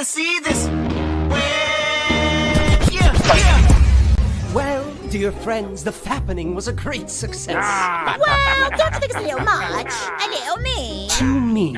gotta see this. Well, dear friends, the fappening was a great success. Well, don't you think it's a little much? A little mean? Too mean.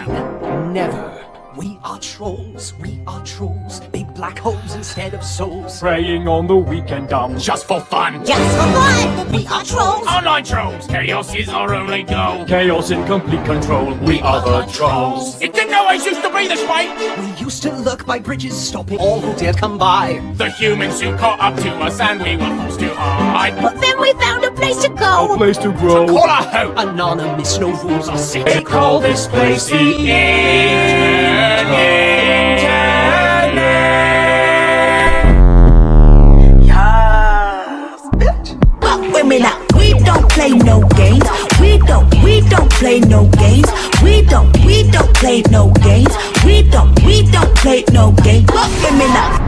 Never. We are trolls. We are trolls. Big black holes instead of souls. Preying on the weak and dumb. Just for fun. Just for fun! We are trolls! Online trolls. Chaos is our only goal. Chaos in complete control. We are the trolls. It didn't always used to be this way. We used to lurk by bridges, stopping all who dared come by. The humans who caught up to us and we were forced to hide. But then we found a place to go! A place to grow. Call our home. Anonymous, no rules are set. They call this place the internet. But women now, we don't play no games. We don't play no games. We don't play no games. We don't play no games. But women now.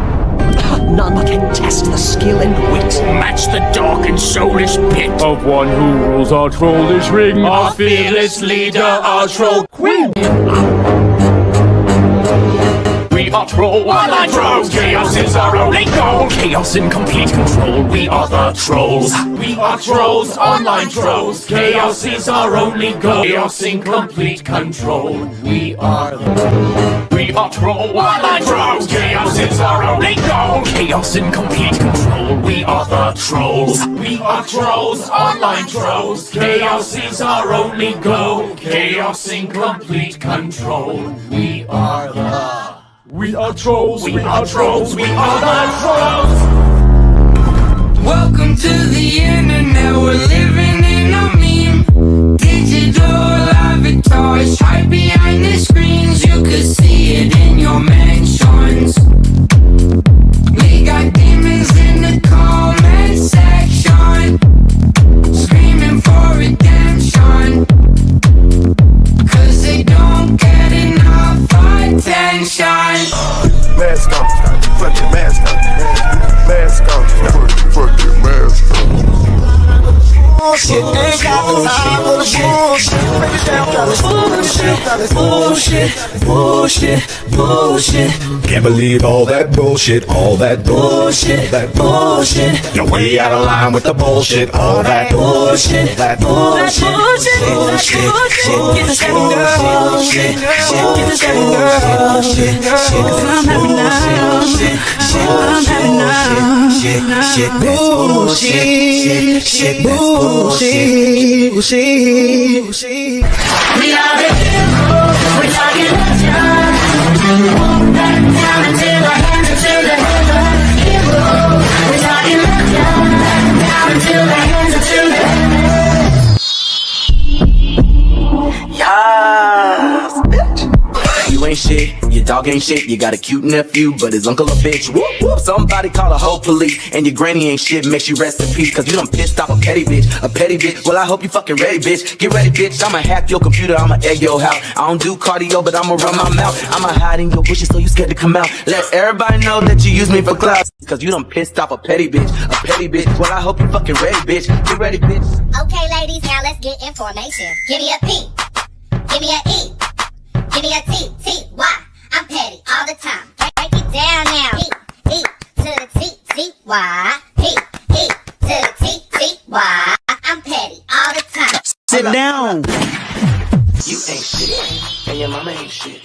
None can test the skill and wit. Match the dark and soulless pit Of one who rules our trollish ring. our fearless leader, our troll queen. We are trolls, online trolls. Chaos is our only goal. Chaos in complete control. We are the trolls. We are trolls, online trolls. Chaos is our only goal. Chaos in complete control. We are trolls, online trolls. Chaos is our only goal. Chaos in complete control. We are the trolls. We are trolls, online trolls. Chaos is our only goal. Chaos in complete control. We are trolls. We are trolls. We are the trolls. Welcome to the internet, we're living in a meme. Digital avatars, hide behind the screens. You could see it in your mentions. We got demons in the comment section, screaming for redemption, 'cause they don't get enough attention. Mask on, fuck your mask on, mask on, fuck your mask on. Bullshit, ain't got the time for the bullshit. Break it down, got this bullshit, bullshit, bullshit. Can't believe all that bullshit, all that bullshit, that bullshit. You're way out of line with the bullshit, all that bullshit, that bullshit, bullshit, bullshit. Get the second girl, shit, get the second girl, shit, 'cause I'm happy now, I'm happy now, shit, bullshit, shit, bullshit, bullshit. We are the heroes, we're talking legend. Walk back down until the hands until the heaven. Heroes, we're talking legend. Down until the hands until the heaven. Yes, bitch. You ain't shit, your dog ain't shit. You got a cute nephew, but his uncle a bitch. Whoop, whoop. Somebody call the whole police. And your granny ain't shit, makes you rest in peace. 'Cause you done pissed off a petty bitch, a petty bitch. Well, I hope you fucking ready, bitch. Get ready, bitch. I'ma hack your computer, I'ma egg your house. I don't do cardio, but I'ma run my mouth. I'ma hide in your bushes so you scared to come out. Let everybody know that you use me for clout. 'Cause you done pissed off a petty bitch, a petty bitch. Well, I hope you fucking ready, bitch. Get ready, bitch. Okay, ladies, now let's get information. Give me a P, give me a E, give me a T, T, Y. I'm petty all the time. Break it down now. P, E to the T, T, Y. P, E to the T, T, Y. I'm petty all the time. Sit down. You ain't shit, and your mama ain't shit,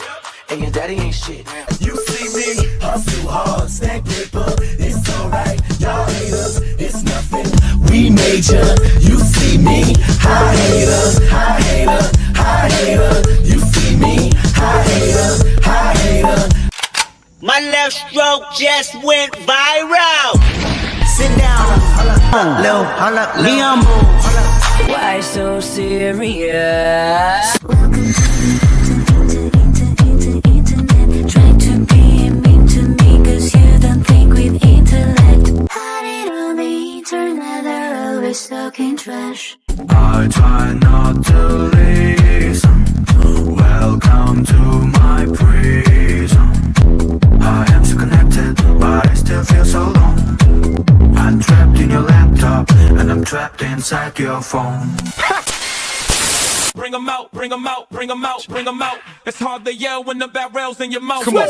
and your daddy ain't shit. You see me, hustle hard, stack paper, it's alright, y'all haters, it's nothing, we major. You see me, high hater, high hater, high hater. You see me, high hater, high hater. My left stroke just went viral. Sit down, Lil, be humble. Why so serious? Welcome to the internet. Try to be mean to me 'cause you don't think with intellect. Hiding on the internet, they're always talking trash. I try not to listen. Welcome to my prison. I am so connected, but I still feel so alone. I'm trapped in your laptop, and I'm trapped inside your phone. Bring 'em out, bring 'em out, bring 'em out, bring 'em out. It's hard to yell when the barrel's in your mouth. Come on.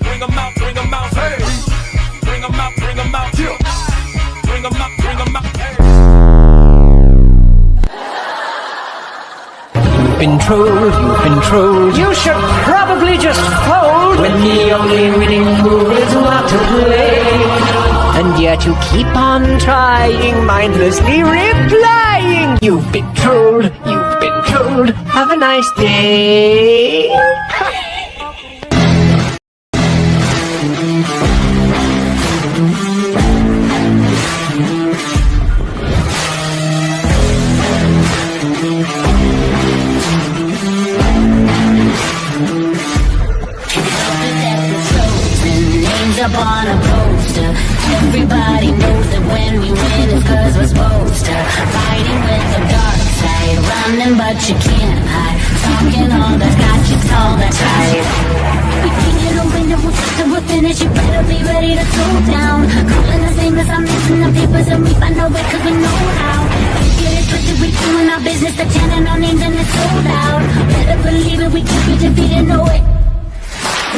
Bring bring 'em out, bring 'em out, hey. Bring 'em out, bring 'em out, yeah. Bring 'em out, bring 'em out, hey. You've been trolled, you've been trolled. You should probably just fold when the only winning move is not to play. And yet you keep on trying, mindlessly replying. You've been trolled, you've been trolled. Have a nice day. Up on a poster. Everybody knows that when we win it's cause we're supposed to. Fighting with the dark side, running but you can't hide. Talking all that's got you tall, that's right. We can't open it, we'll finish. You better be ready to throw down. Calling the same as I'm missing the papers and we find our way cause we know how. Get it twisted, we doing our business, the chanting our names and it's sold out. Better believe it, we can't be defeated, no way.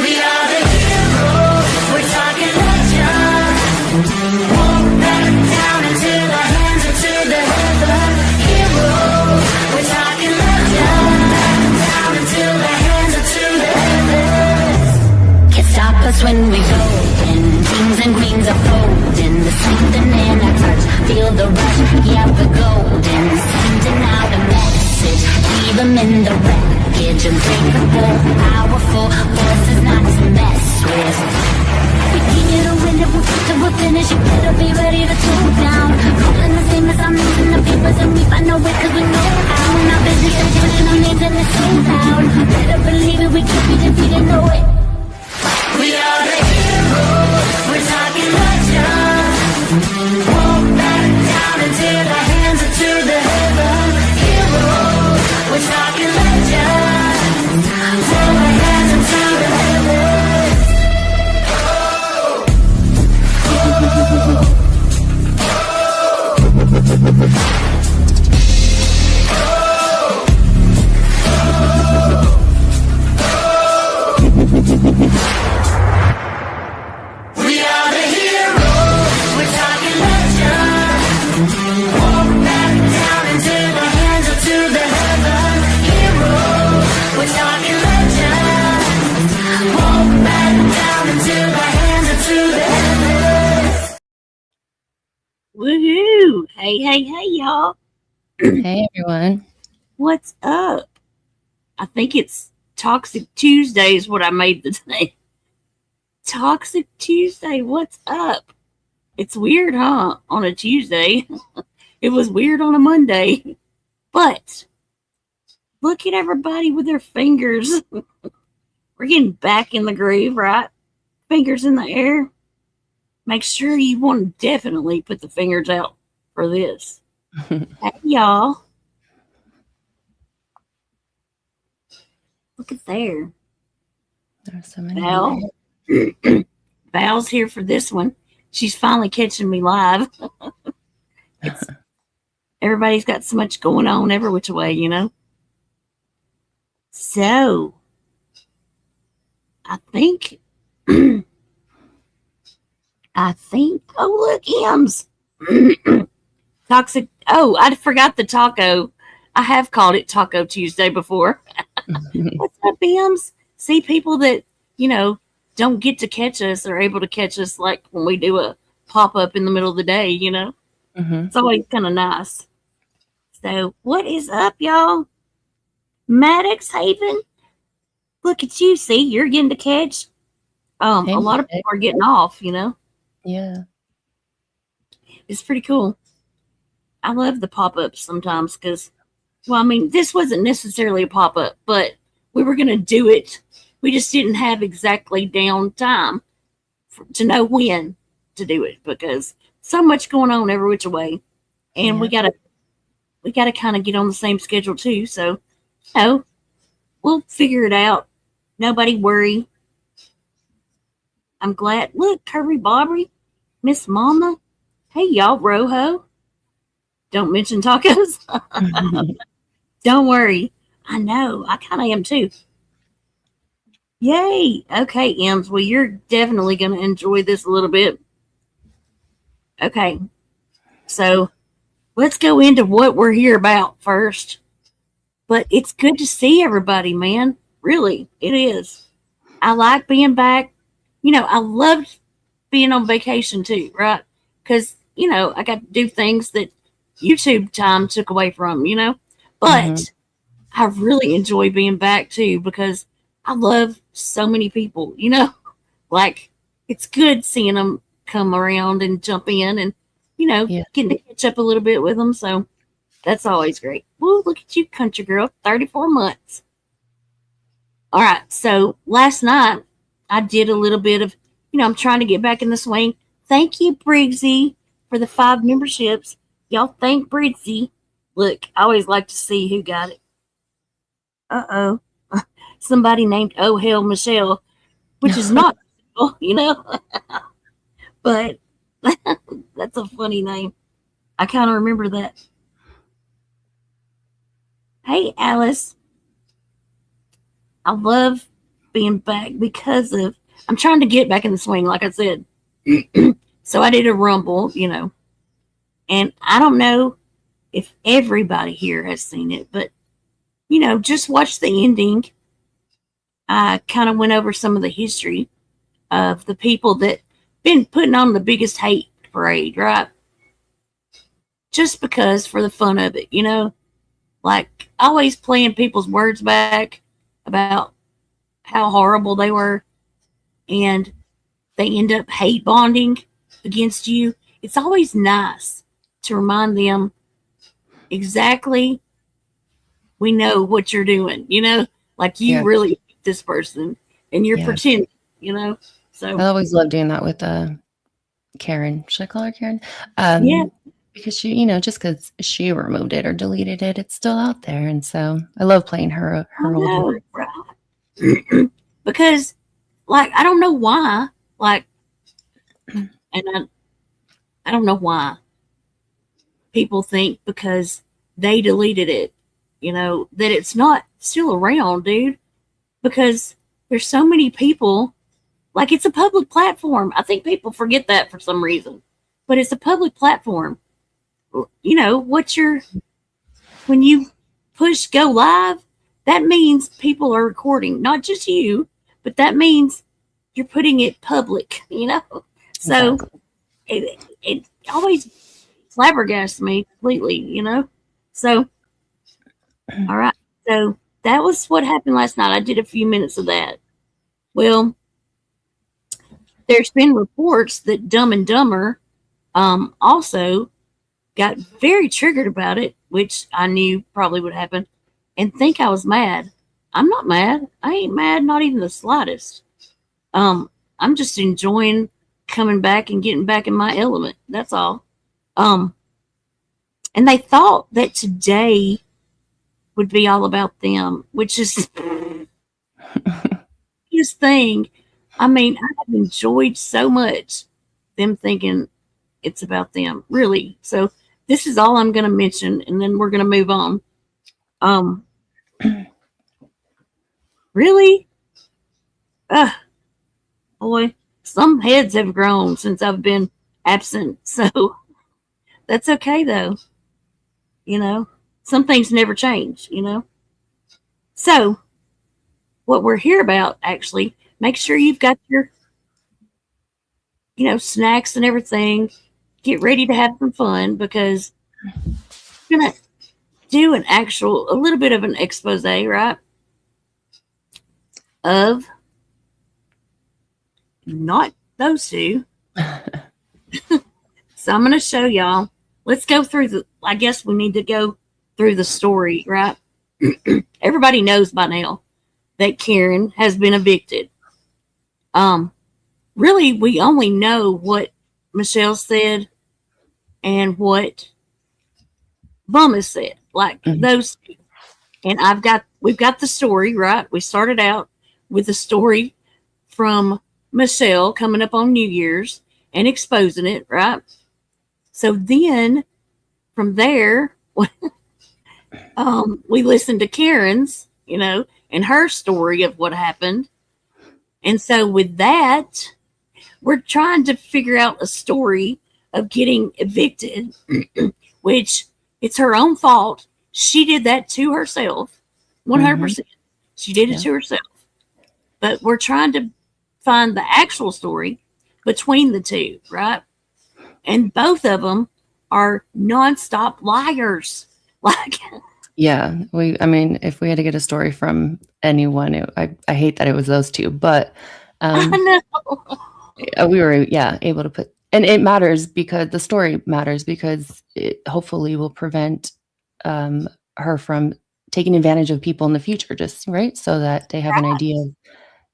We are the heroes, we're talking legends. Won't back down into the hands or to the heaven. Heroes, we're talking legends. Down into the hands or to the heavens. Can't stop us when we go in. Kings and queens are folding. The something in our touch, feel the rush. Yeah, we're golden. Sending out a message, leave them in the wreckage. Unbreakable, powerful forces not to mess with. We can't get a win, we'll finish. You better be ready to throw down. Calling the same as I'm losing the papers and we find our way cause we know how. In our business, they're turning our names and it's so loud. Better believe it, we can't be defeated, no way. We are the heroes, we're talking legends. Won't back down into the hands or to the heaven. Heroes, we're talking legends. Throw our hands into the heavens. We are the heroes, we're talking legends. Walk back down into the hands or to the heaven. Heroes, we're talking legends. Walk back down into the hands or to the heavens. Woohoo! Hey, y'all. Hey, everyone. What's up? I think it's Toxic Tuesday is what I made today. Toxic Tuesday, what's up? It's weird, huh? On a Tuesday. It was weird on a Monday. But look at everybody with their fingers. We're getting back in the groove, right? Fingers in the air. Make sure you want to definitely put the fingers out for this. Hey, y'all. Look at there. There's so many. Val. Val's here for this one. She's finally catching me live. Everybody's got so much going on every which way, you know. So, I think, oh, look, M's. Toxic. Oh, I forgot the taco. I have called it Taco Tuesday before. What's up, M's? See, people that, you know, don't get to catch us are able to catch us like when we do a pop-up in the middle of the day, you know? Mm-hmm. It's always kind of nice. So, what is up, y'all? Maddox Haven? Look at you. See, you're getting to catch. A lot of people are getting off, you know? Yeah. It's pretty cool. I love the pop-ups sometimes because, well, I mean, this wasn't necessarily a pop-up, but we were going to do it. We just didn't have exactly down time to know when to do it because so much going on every which way. And we gotta kind of get on the same schedule too. So, we'll figure it out. Nobody worry. I'm glad. Look, Kirby Bobby, Miss Mama. Hey, y'all, Rojo. Don't mention tacos. Don't worry. I know. I kind of am too. Yay. Okay, Ems. Well, you're definitely going to enjoy this a little bit. Okay. So let's go into what we're here about first. But it's good to see everybody, man. Really, it is. I like being back. I loved being on vacation too, right? Because, I got to do things that YouTube time took away from, But I really enjoy being back too because I love so many people, Like, it's good seeing them come around and jump in and, getting to catch up a little bit with them. So that's always great. Woo, look at you, country girl, 34 months. All right. So last night I did a little bit of, I'm trying to get back in the swing. Thank you, Briggsy, for the 5 memberships. Y'all thank Briggsy. Look, I always like to see who got it. Uh-oh. Somebody named Oh Hell Michelle, which is not, but that's a funny name. I kind of remember that. Hey, Alice. I love being back because of, I'm trying to get back in the swing, like I said. So I did a rumble, and I don't know if everybody here has seen it, but, just watch the ending. I kind of went over some of the history of the people that been putting on the biggest hate parade, right? Just because for the fun of it, like always playing people's words back about how horrible they were, and they end up hate bonding against you. It's always nice to remind them exactly, we know what you're doing, like you really hate this person and you're pretending, So I always love doing that with Karen. Should I call her Karen? Because she, just because she removed it or deleted it, it's still out there. And so I love playing her old words. Because, like, I don't know why, like, and I don't know why people think because they deleted it, that it's not still around, dude. Because there's so many people, like, it's a public platform. I think people forget that for some reason, but it's a public platform. When you push go live, that means people are recording, not just you, but that means you're putting it public, So it always flabbergasts me completely, So, all right. So that was what happened last night. I did a few minutes of that. Well, there's been reports that Dumb and Dumber also got very triggered about it, which I knew probably would happen, and think I was mad. I'm not mad. I ain't mad, not even the slightest. I'm just enjoying coming back and getting back in my element. That's all. And they thought that today would be all about them, which is his thing. I mean, I have enjoyed so much them thinking it's about them, really. So this is all I'm going to mention, and then we're going to move on. Really? Boy, some heads have grown since I've been absent, so that's okay, though. Some things never change, So, what we're here about, actually, make sure you've got your, snacks and everything. Get ready to have some fun because we're going to do a little bit of an expose, right? Of not those two. So I'm going to show y'all. Let's go through I guess we need to go through the story, right? Everybody knows by now that Karen has been evicted. Really, we only know what Michelle said and what Bum has said, like those two. And we've got the story, right? We started out with the story from Michelle coming up on New Year's and exposing it, right? So then from there, we listened to Karen's, and her story of what happened. And so with that, we're trying to figure out a story of getting evicted, which it's her own fault. She did that to herself, 100%. She did it to herself. But we're trying to find the actual story between the two, right? And both of them are nonstop liars. Like, Yeah, I mean, if we had to get a story from anyone, I hate that it was those two, but I know. we were, able to put, and it matters because the story matters because it hopefully will prevent her from taking advantage of people in the future, just right, so that they have an idea of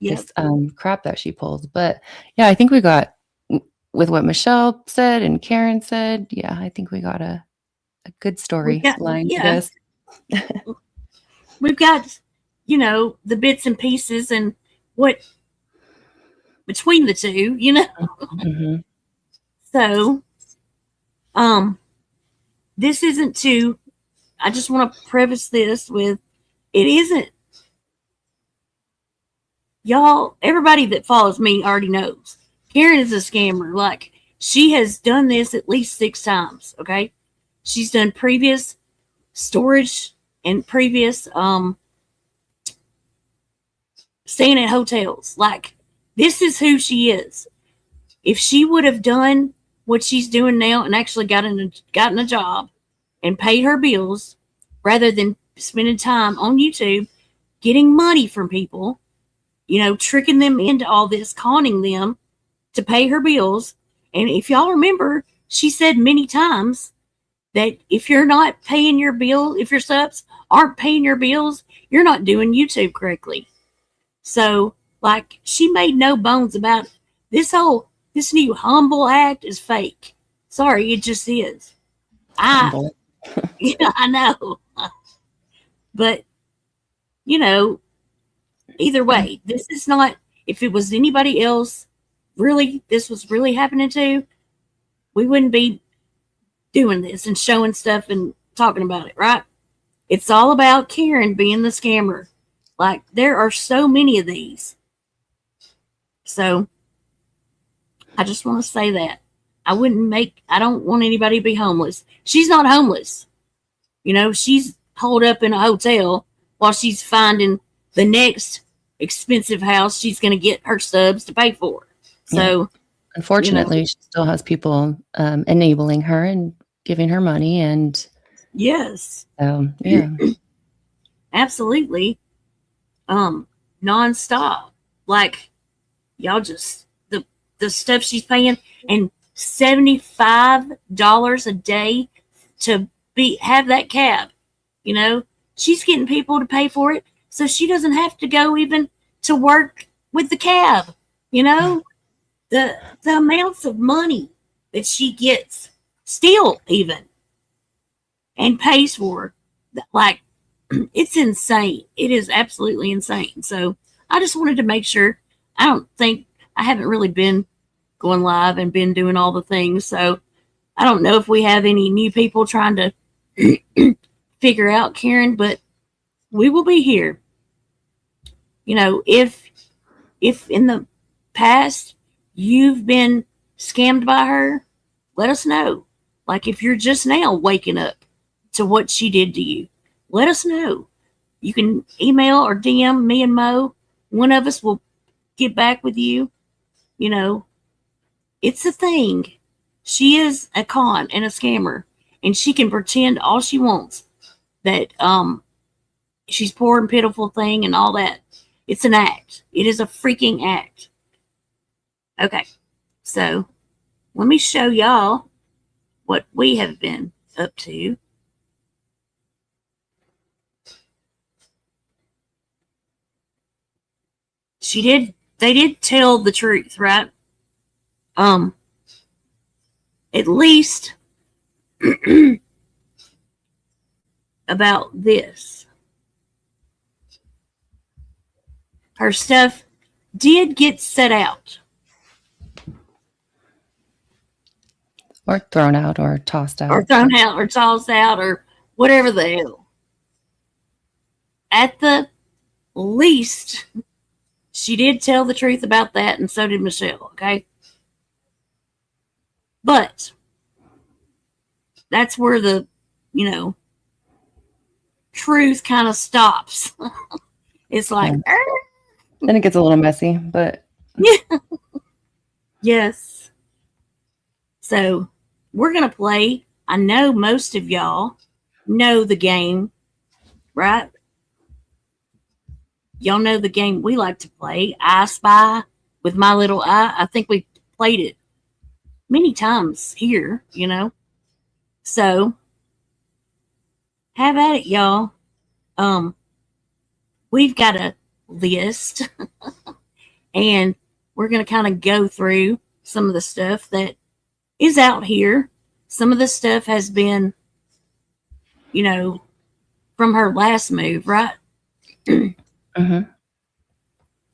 this crap that she pulls. But yeah, I think we got with what Michelle said and Karen said. Yeah, I think we got a good story line to this. We've got, the bits and pieces and what between the two, So, this isn't to, I just want to preface this with, it isn't, y'all, everybody that follows me already knows Karen is a scammer. Like, she has done this at least 6 times. Okay. She's done previous storage and previous, staying at hotels. Like, this is who she is. If she would have done what she's doing now and actually gotten a job and paid her bills rather than spending time on YouTube getting money from people, tricking them into all this, conning them to pay her bills. And if y'all remember, she said many times that if you're not paying your bill, if your subs aren't paying your bills, you're not doing YouTube correctly. So, like, she made no bones about it. This new humble act is fake. Sorry, it just is. I know. But, either way, this is not, if it was anybody else, really, this was really happening to, we wouldn't be doing this and showing stuff and talking about it, right? It's all about Karen being the scammer. Like, there are so many of these. So, I just want to say that. I don't want anybody to be homeless. She's not homeless. She's holed up in a hotel while she's finding the next expensive house she's going to get her subs to pay for. So, unfortunately, she still has people enabling her and giving her money. And yes. Yeah. Absolutely. Nonstop. Like, y'all just, the stuff she's paying, and $75 a day to have that cab. She's getting people to pay for it, so she doesn't have to go even to work with the cab. The amounts of money that she gets still even and pays for, like, it's insane. It is absolutely insane. So I just wanted to make sure. I haven't really been going live and been doing all the things. So I don't know if we have any new people trying to figure out Karen, but we will be here. If in the past you've been scammed by her, let us know. Like, if you're just now waking up to what she did to you, let us know. You can email or DM me and Mo. One of us will get back with you. It's a thing. She is a con and a scammer, and she can pretend all she wants that she's poor and pitiful thing and all that. It's an act. It is a freaking act. Okay, so let me show y'all what we have been up to. They did tell the truth, right? At least about this. Her stuff did get set out. Or thrown out or tossed out. Or thrown out or tossed out or whatever the hell. At the least, she did tell the truth about that, and so did Michelle, okay? But that's where the, truth kind of stops. It's like, then it gets a little messy, but yeah. Yes. So we're going to play. I know most of y'all know the game, right? Y'all know the game we like to play, I Spy with my little eye. I think we played it many times here, So have at it, y'all. We've got a list and we're going to kind of go through some of the stuff that is out here. Some of the stuff has been, from her last move, right? Mm-hmm.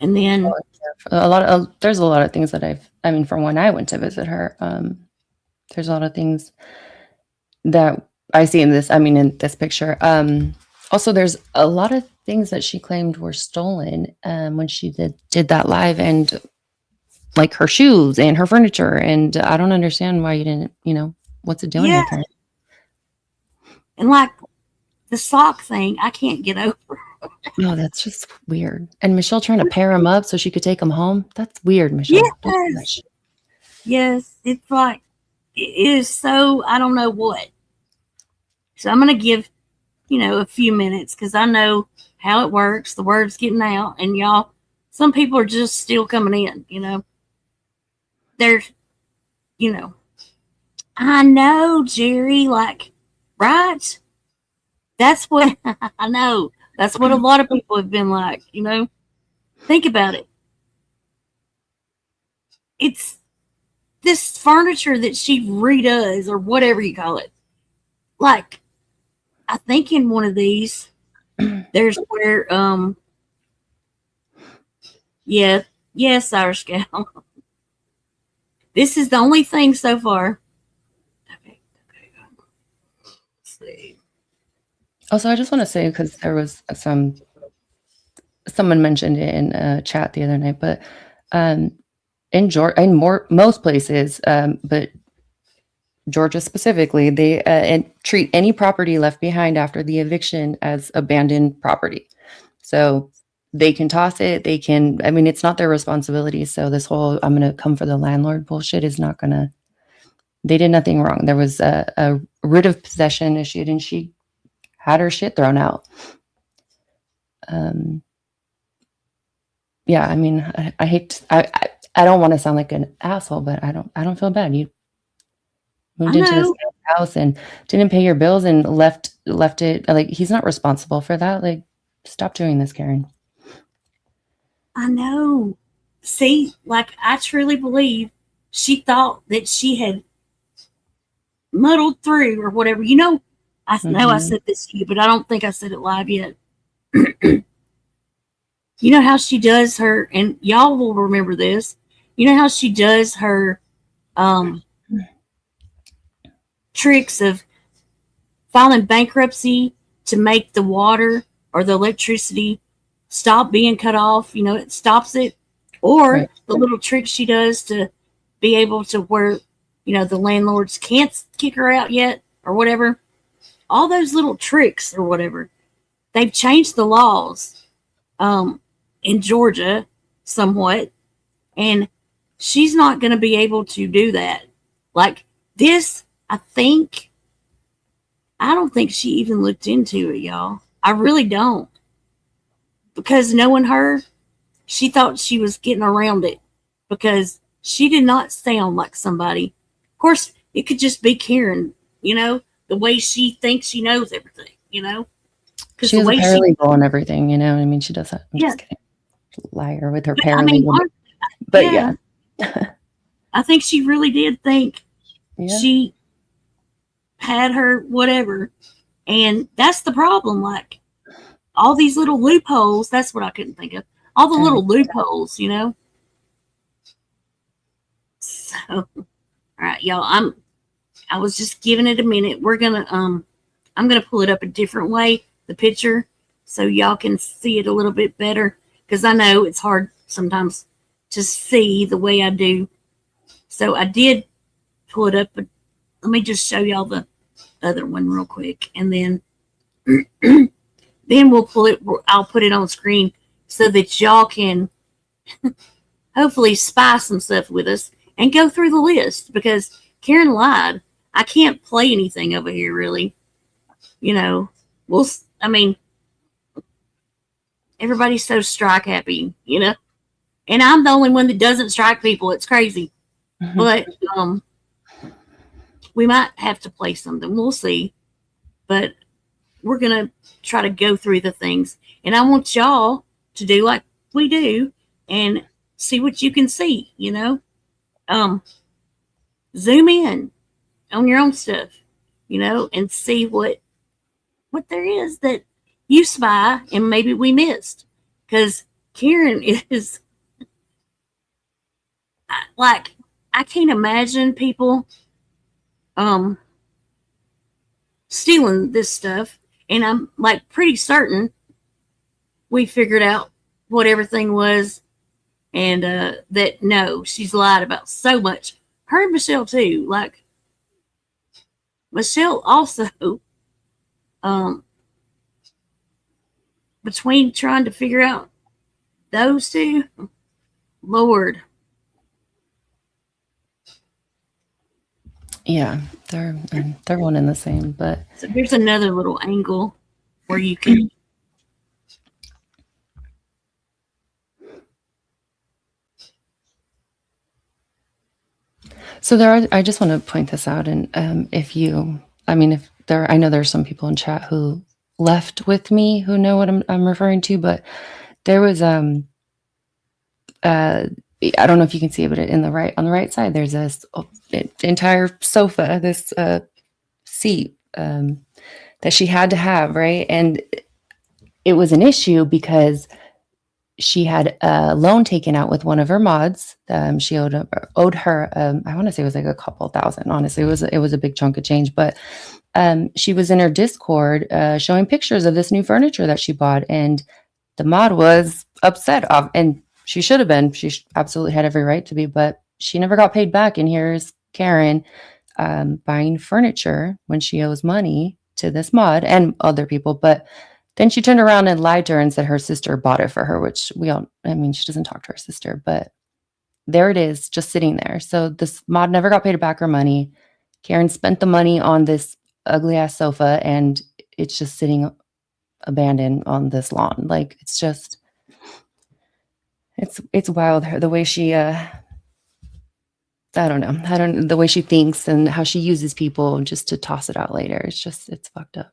And then there's a lot of things that from when I went to visit her, there's a lot of things that I see in this picture. Also, there's a lot of things that she claimed were stolen when she did that live, and like her shoes and her furniture. And I don't understand why you didn't, what's it doing? Yeah. And like the sock thing, I can't get over. No, that's just weird. And Michelle trying to pair him up so she could take him home. That's weird, Michelle. Yes. Yes. It's like, it is so, I don't know what. So I'm going to give, a few minutes because I know how it works. The word's getting out, and y'all, some people are just still coming in, There's, I know, Jerry, like, right? That's what I know. That's what a lot of people have been like, Think about it. It's this furniture that she redoes or whatever you call it. Like, I think in one of these, there's where, yes, Irish Gal. This is the only thing so far. Okay. Let's see. Also, I just want to say, because there was someone mentioned it in a chat the other night, but in Georgia, most places, but Georgia specifically, they treat any property left behind after the eviction as abandoned property. So they can toss it. They can, it's not their responsibility. So this whole, I'm going to come for the landlord bullshit is not going to, they did nothing wrong. There was a writ of possession issued and she had her shit thrown out. Yeah, I hate, I don't want to sound like an asshole, but I don't feel bad. You moved into this house and didn't pay your bills and left it. Like, he's not responsible for that. Like, stop doing this, Karen. I know. See, like, I truly believe she thought that she had muddled through or whatever. I know I said this to you, but I don't think I said it live yet. You know how she does her, and y'all will remember this. You know how she does her tricks of filing bankruptcy to make the water or the electricity stop being cut off. It stops it. Or the little trick she does to be able to where, the landlords can't kick her out yet or whatever. All those little tricks or whatever. They've changed the laws in Georgia somewhat. And she's not going to be able to do that. Like this, I don't think she even looked into it, y'all. I really don't. Because knowing her, she thought she was getting around it because she did not sound like somebody. Of course, it could just be Karen, the way she thinks she knows everything, She's a paralegal and everything, she does that. I'm just kidding. Liar with her paralegal. But yeah. I think she really did think she had her whatever. And that's the problem. Like, all these little loopholes, that's what I couldn't think of. All the little loopholes, So, all right, y'all, I was just giving it a minute. I'm gonna pull it up a different way, the picture, so y'all can see it a little bit better. because I know it's hard sometimes to see the way I do. So I did pull it up, but let me just show y'all the other one real quick, and then then we'll pull it. I'll put it on screen so that y'all can hopefully spy some stuff with us and go through the list, because Karen lied. I can't play anything over here really. You know, I mean, everybody's so strike happy, you know, and I'm the only one that doesn't strike people. It's crazy. But we might have to play something. We'll see. But we're going to try to go through the things. And I want y'all to do like we do and see what you can see, you know. Zoom in on your own stuff, you know, and see what there is that you spy and maybe we missed. Because Karen is like, I can't imagine people stealing this stuff, and I'm like pretty certain we figured out what everything was, and that no, she's lied about so much. Her and Michelle too. Like Michelle also, between trying to figure out those two, Lord. Yeah, they're one and the same. But so here's another little angle where you can. So I just want to point this out, and if I know there's some people in chat who left with me who know what I'm referring to, but there was I don't know if you can see it, but on the right side, there's this entire sofa, this seat that she had to have, right? And it was an issue because she had a loan taken out with one of her mods. She owed her, I want to say it was like a couple thousand. Honestly, it was a big chunk of change. But she was in her Discord showing pictures of this new furniture that she bought, and the mod was upset. And she should have been. She absolutely had every right to be, but she never got paid back. And here's Karen buying furniture when she owes money to this mod and other people. But then she turned around and lied to her and said her sister bought it for her, which she doesn't talk to her sister, but there it is, just sitting there. So this mod never got paid back her money. Karen spent the money on this ugly ass sofa, and it's just sitting abandoned on this lawn. Like, it's just, it's wild. The way she, the way she thinks and how she uses people just to toss it out later. It's fucked up.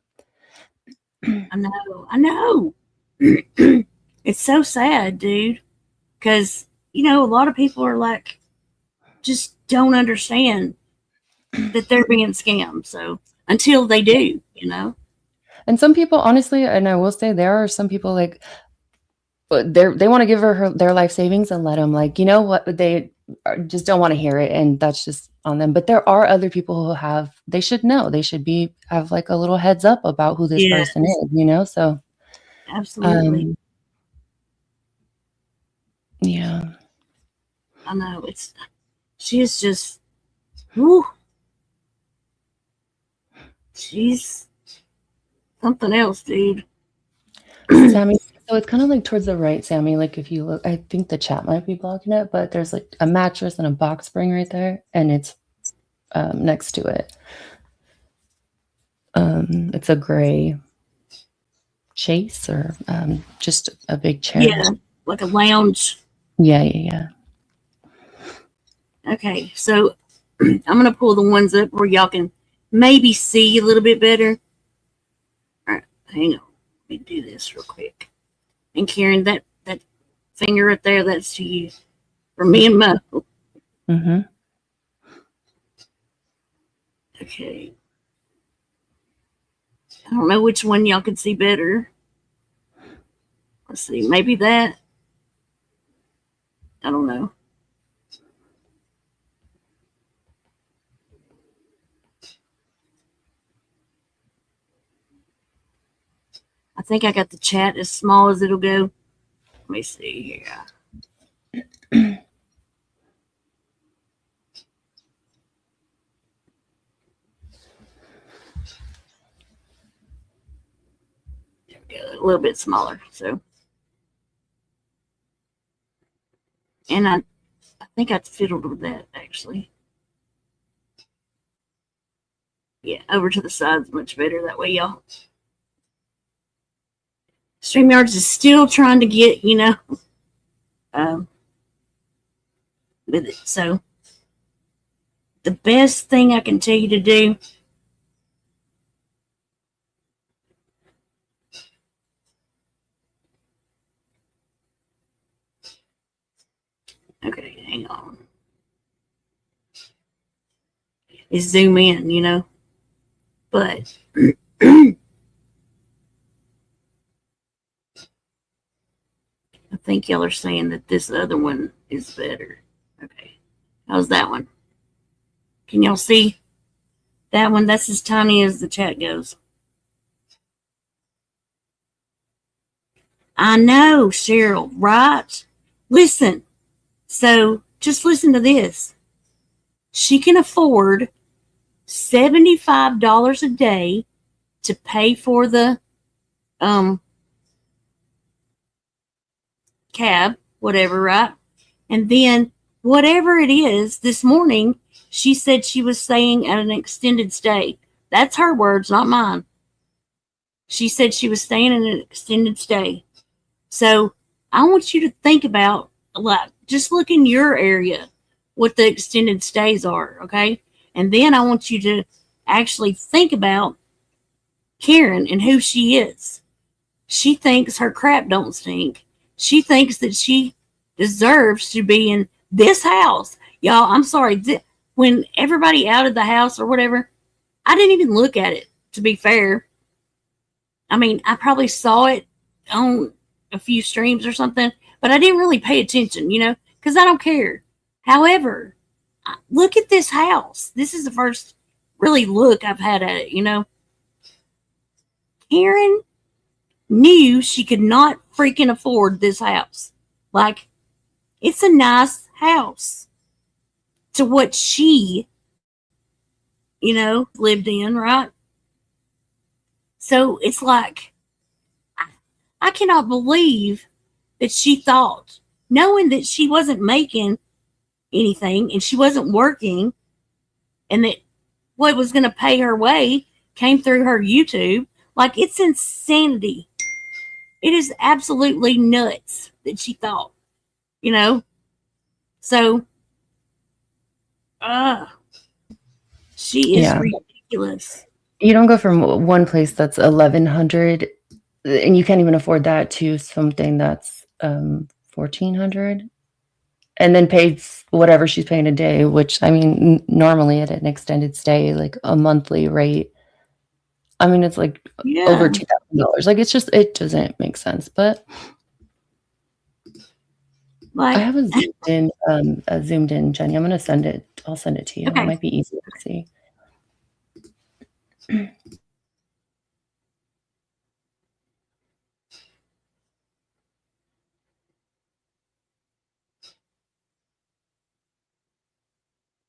I know. It's so sad, dude. Because, you know, a lot of people are like, just don't understand that they're being scammed. So until they do, you know. And some people, honestly, and I will say there are some people like, they want to give her their life savings and let them, like, you know what, they just don't want to hear it, and that's just on them. But there are other people who they should know, they should have like a little heads up about who this person is, you know. So absolutely. Yeah, I know, she's just, whew, she's something else, dude. Sammy, so it's kind of like towards the right, Sammy. Like, if you look, I think the chat might be blocking it, but there's like a mattress and a box spring right there, and it's next to it. It's a gray chase, or just a big chair. Yeah, like a lounge. Yeah. Okay, so I'm gonna pull the ones up where y'all can maybe see a little bit better. All right, hang on. Let me do this real quick. And Karen, that finger right there, that's to you. For me and Mo. Mm-hmm. Okay. I don't know which one y'all can see better. Let's see, maybe that. I don't know. I think I got the chat as small as it'll go. Let me see here. A little bit smaller, so. And I think I fiddled with that, actually. Yeah, over to the side's much better that way, y'all. StreamYards is still trying to get, with it. So the best thing I can tell you to do okay, hang on. Is zoom in, but I think y'all are saying that this other one is better. Okay. How's that one? Can y'all see that one? That's as tiny as the chat goes. I know, Cheryl, right? Listen. So just listen to this. She can afford $75 a day to pay for the cab, whatever, right? And then whatever it is, this morning, she said she was staying at an extended stay. That's her words, not mine. She said she was staying in an extended stay. So I want you to think about, like, just look in your area what the extended stays are, okay? And then I want you to actually think about Karen and who she is. She thinks her crap don't stink. She thinks that she deserves to be in this house. Y'all, I'm sorry. When everybody out of the house or whatever, I didn't even look at it, to be fair. I mean, I probably saw it on a few streams or something, but I didn't really pay attention, because I don't care. However, look at this house. This is the first really look I've had at it, Karen knew she could not freaking afford this house. Like, it's a nice house to what she, lived in, right? So it's like, I cannot believe that she thought, knowing that she wasn't making anything and she wasn't working, and that what was going to pay her way came through her YouTube. Like, it's insanity. It is absolutely nuts that she thought, So, she is ridiculous. You don't go from one place that's 1,100 and you can't even afford that to something that's 1,400 and then pay whatever she's paying a day, which, I mean, normally at an extended stay, like a monthly rate, I mean, it's like over $2,000. Like, it doesn't make sense. But I have a zoomed in, Jenny. I'm going to send it. I'll send it to you. Okay. It might be easier to see.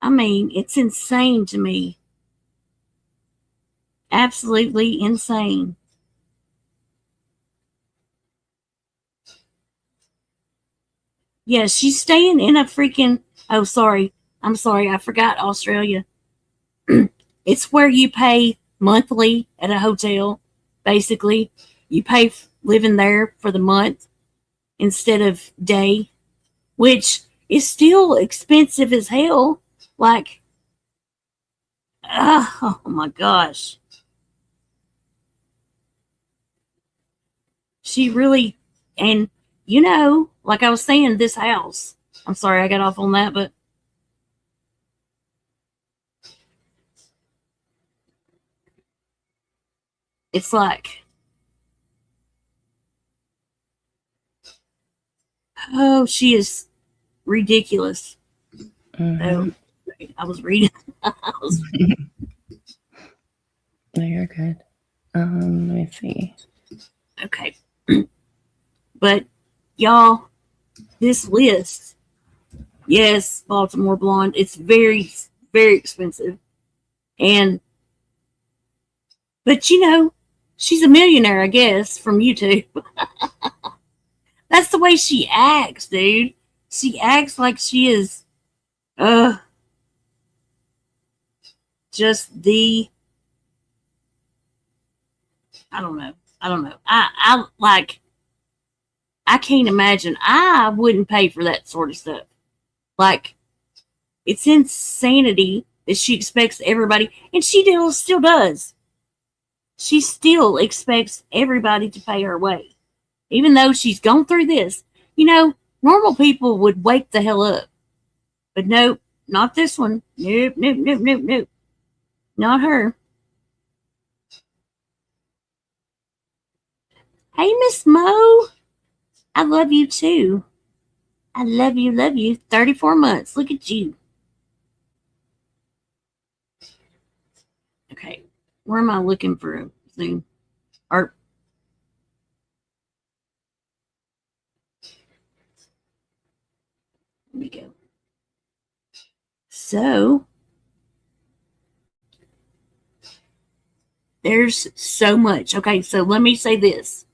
I mean, it's insane to me. Absolutely insane. Yeah, she's staying in a freaking... Oh, sorry. I'm sorry. I forgot Australia. It's where you pay monthly at a hotel, basically. You pay living there for the month instead of day, which is still expensive as hell. Like, oh my gosh. She really, and like I was saying, this house, I'm sorry I got off on that, but it's like, oh, she is ridiculous. Oh, I was reading. No, you're good. Let me see. Okay. But y'all, this list, yes, Baltimore Blonde, it's very, very expensive. But you know, she's a millionaire, I guess, from YouTube. That's the way she acts, dude. She acts like she is, just the, I don't know. I can't imagine. I wouldn't pay for that sort of stuff. Like, it's insanity that she expects everybody, and she still does. She still expects everybody to pay her way. Even though she's gone through this. You know, normal people would wake the hell up. But nope, not this one. Nope, nope, nope, nope, nope. Not her. Hey, Miss Mo. I love you too. I love you, love you. 34 months. Look at you. Okay. Where am I looking for a Zoom? Or let me go. So there's so much. Okay, so let me say this.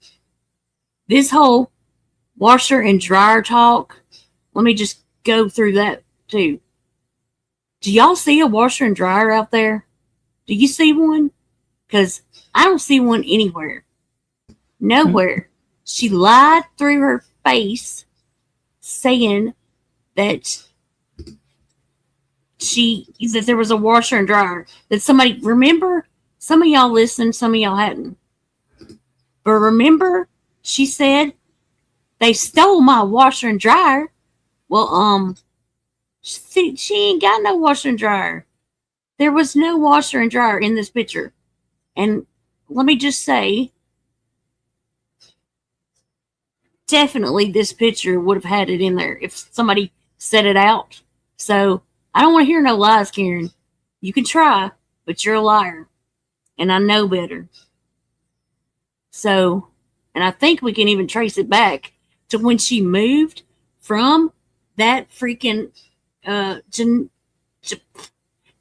This whole washer and dryer talk, let me just go through that too. Do y'all see a washer and dryer out there? Do you see one? Because I don't see one anywhere. Nowhere. She lied through her face saying that there was a washer and dryer. That somebody, remember, some of y'all listened, some of y'all hadn't. But remember, she said they stole my washer and dryer. Well, she ain't got no washer and dryer. There was no washer and dryer in this picture. And let me just say, definitely this picture would have had it in there if somebody set it out. So I don't want to hear no lies, Karen. You can try, but you're a liar. And I know better. So, and I think we can even trace it back to when she moved from that freaking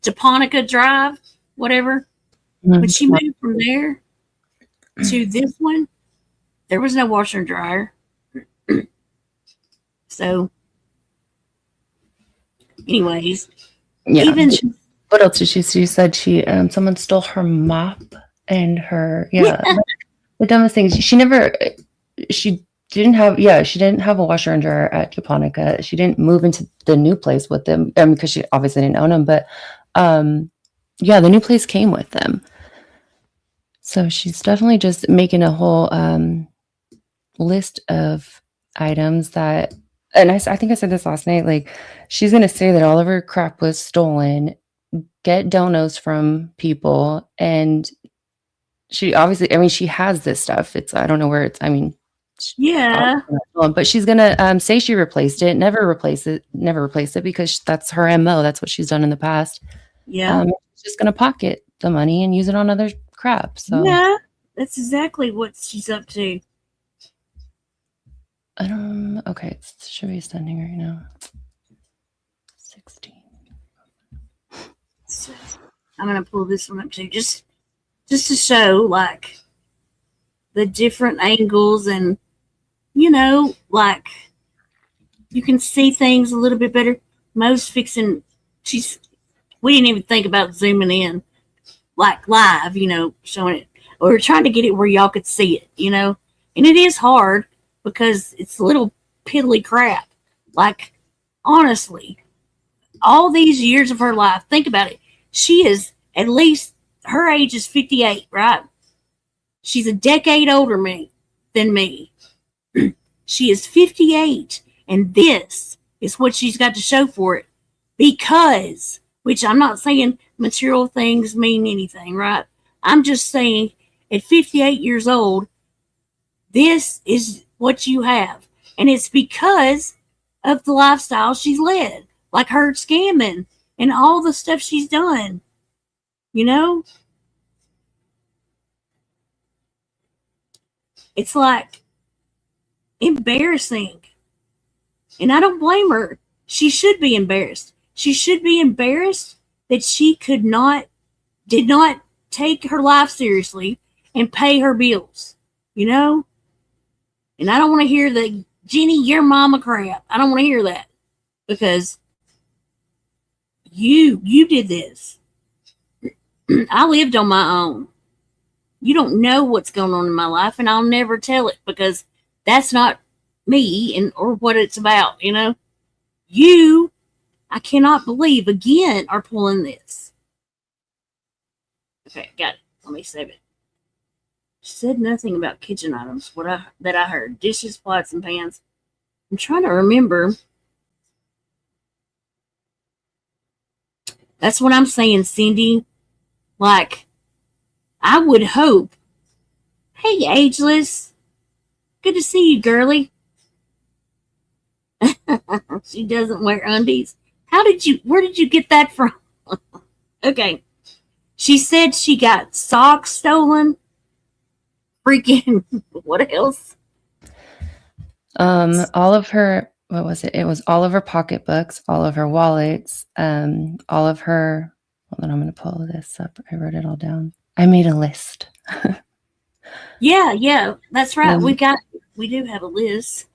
Japonica Drive, whatever. When she moved from there to this one, there was no washer and dryer. So, anyways, yeah. Even What else did she? She said someone stole her mop and her the dumbest things. She didn't have a washer and dryer at Japonica. She didn't move into the new place with them because she obviously didn't own them. But the new place came with them. So she's definitely just making a whole list of items that, and I think I said this last night, like she's going to say that all of her crap was stolen, get donos from people, and she obviously, I mean, she has this stuff. I don't know where it's, I mean, yeah, but she's going to say she replaced it, never replace it because that's her MO. That's what she's done in the past. Yeah. She's just going to pocket the money and use it on other crap. So yeah, that's exactly what she's up to. Okay, it should be sending right now. 16. So I'm gonna pull this one up too, just to show like the different angles, and like you can see things a little bit better. Mo's fixing. We didn't even think about zooming in, like live, showing it, or trying to get it where y'all could see it, and it is hard because it's little piddly crap. Like, honestly, all these years of her life, think about it. She is at least, her age is 58, right? She's a decade older than me. She is 58, and this is what she's got to show for it. Because, which I'm not saying material things mean anything, right? I'm just saying at 58 years old, this is what you have. And it's because of the lifestyle she's led. Like her scamming and all the stuff she's done. It's like embarrassing. And I don't blame her. She should be embarrassed. She should be embarrassed that she did not take her life seriously and pay her bills, you know? And I don't want to hear the Jenny, your mama crap. I don't want to hear that because you did this. I lived on my own. You don't know what's going on in my life, and I'll never tell it because that's not me and or what it's about, you know? You, I cannot believe, again, are pulling this. Okay, got it. Let me save it. She said nothing about kitchen items, that I heard. Dishes, pots, and pans. I'm trying to remember. That's what I'm saying, Cindy. Like, I would hope. Hey, Ageless. Good to see you, girly. She doesn't wear undies. Where did you get that from? Okay. She said she got socks stolen. Freaking, what else? All of her, what was it? It was all of her pocketbooks, all of her wallets, all of her, hold on, I'm going to pull this up. I wrote it all down. I made a list. Yeah, that's right. We do have a list.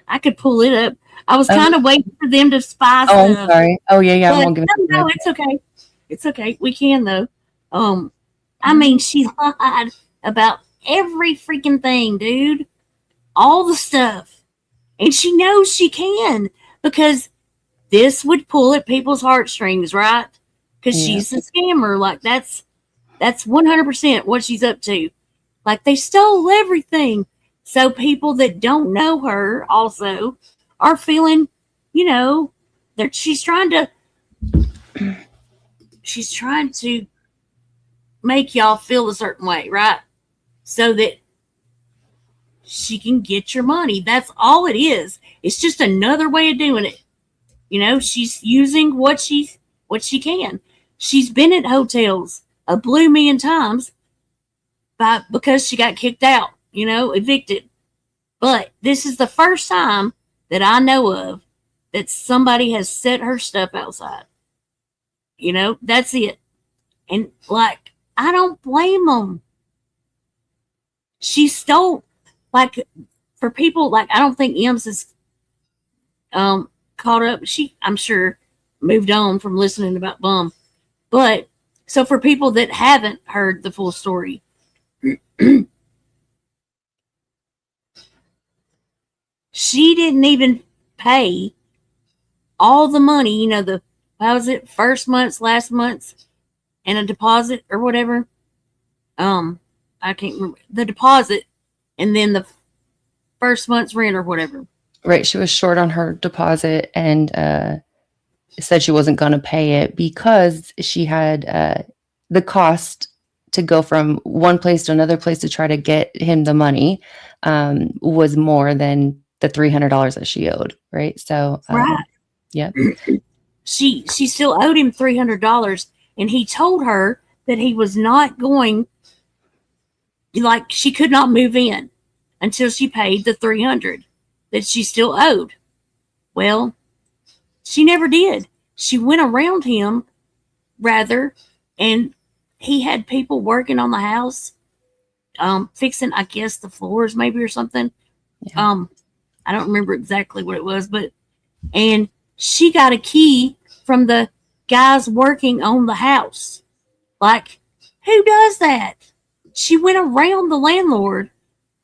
I could pull it up. I was kind of waiting for them to spice I'm up. sorry. Oh, yeah. I won't give it. No, it's okay. It's okay. We can, though. I mean, she lied about every freaking thing, dude. All the stuff. And she knows she can because this would pull at people's heartstrings, right? Because she's a scammer. Like, that's 100% what she's up to. Like, they stole everything. So people that don't know her also are feeling, you know, that she's trying to make y'all feel a certain way, right? So that she can get your money. That's all it is. It's just another way of doing it. You know, she's using what she can. She's been at hotels a blue million times because she got kicked out, you know, evicted. But this is the first time that I know of that somebody has set her stuff outside. You know, that's it. And like, I don't blame them. She stole, like, for people, like, I don't think Ems is caught up. She, I'm sure, moved on from listening about Bum. But, so for people that haven't heard the full story, she didn't even pay all the money, you know, how was it, first month's, last month's, and a deposit or whatever. I can't remember the deposit, and then the first month's rent or whatever. Right. She was short on her deposit and said she wasn't going to pay it because she had the cost to go from one place to another place to try to get him the money was more than the $300 that she owed. Right. So, right. Yeah. She still owed him $300, and he told her that he was not going, like, she could not move in until she paid the $300 that she still owed. Well, she never did. She went around him, rather, and he had people working on the house, fixing, I guess, the floors maybe or something. Yeah. I don't remember exactly what it was, and she got a key from the guys working on the house. Like, who does that? She went around the landlord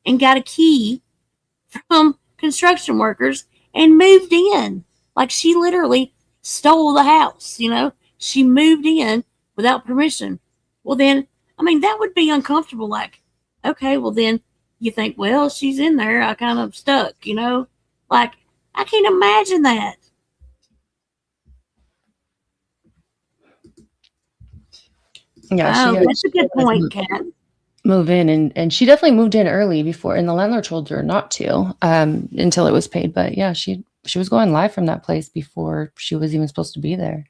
and got a key from construction workers and moved in. Like, she literally stole the house, you know? She moved in without permission. Well, then, I mean, that would be uncomfortable. Like, okay, well, then you think, well, she's in there. I kind of stuck, you know? Like, I can't imagine that. Yeah, that's a good point, Kat. Move in, and she definitely moved in early before, and the landlord told her not to until it was paid. But yeah, she was going live from that place before she was even supposed to be there.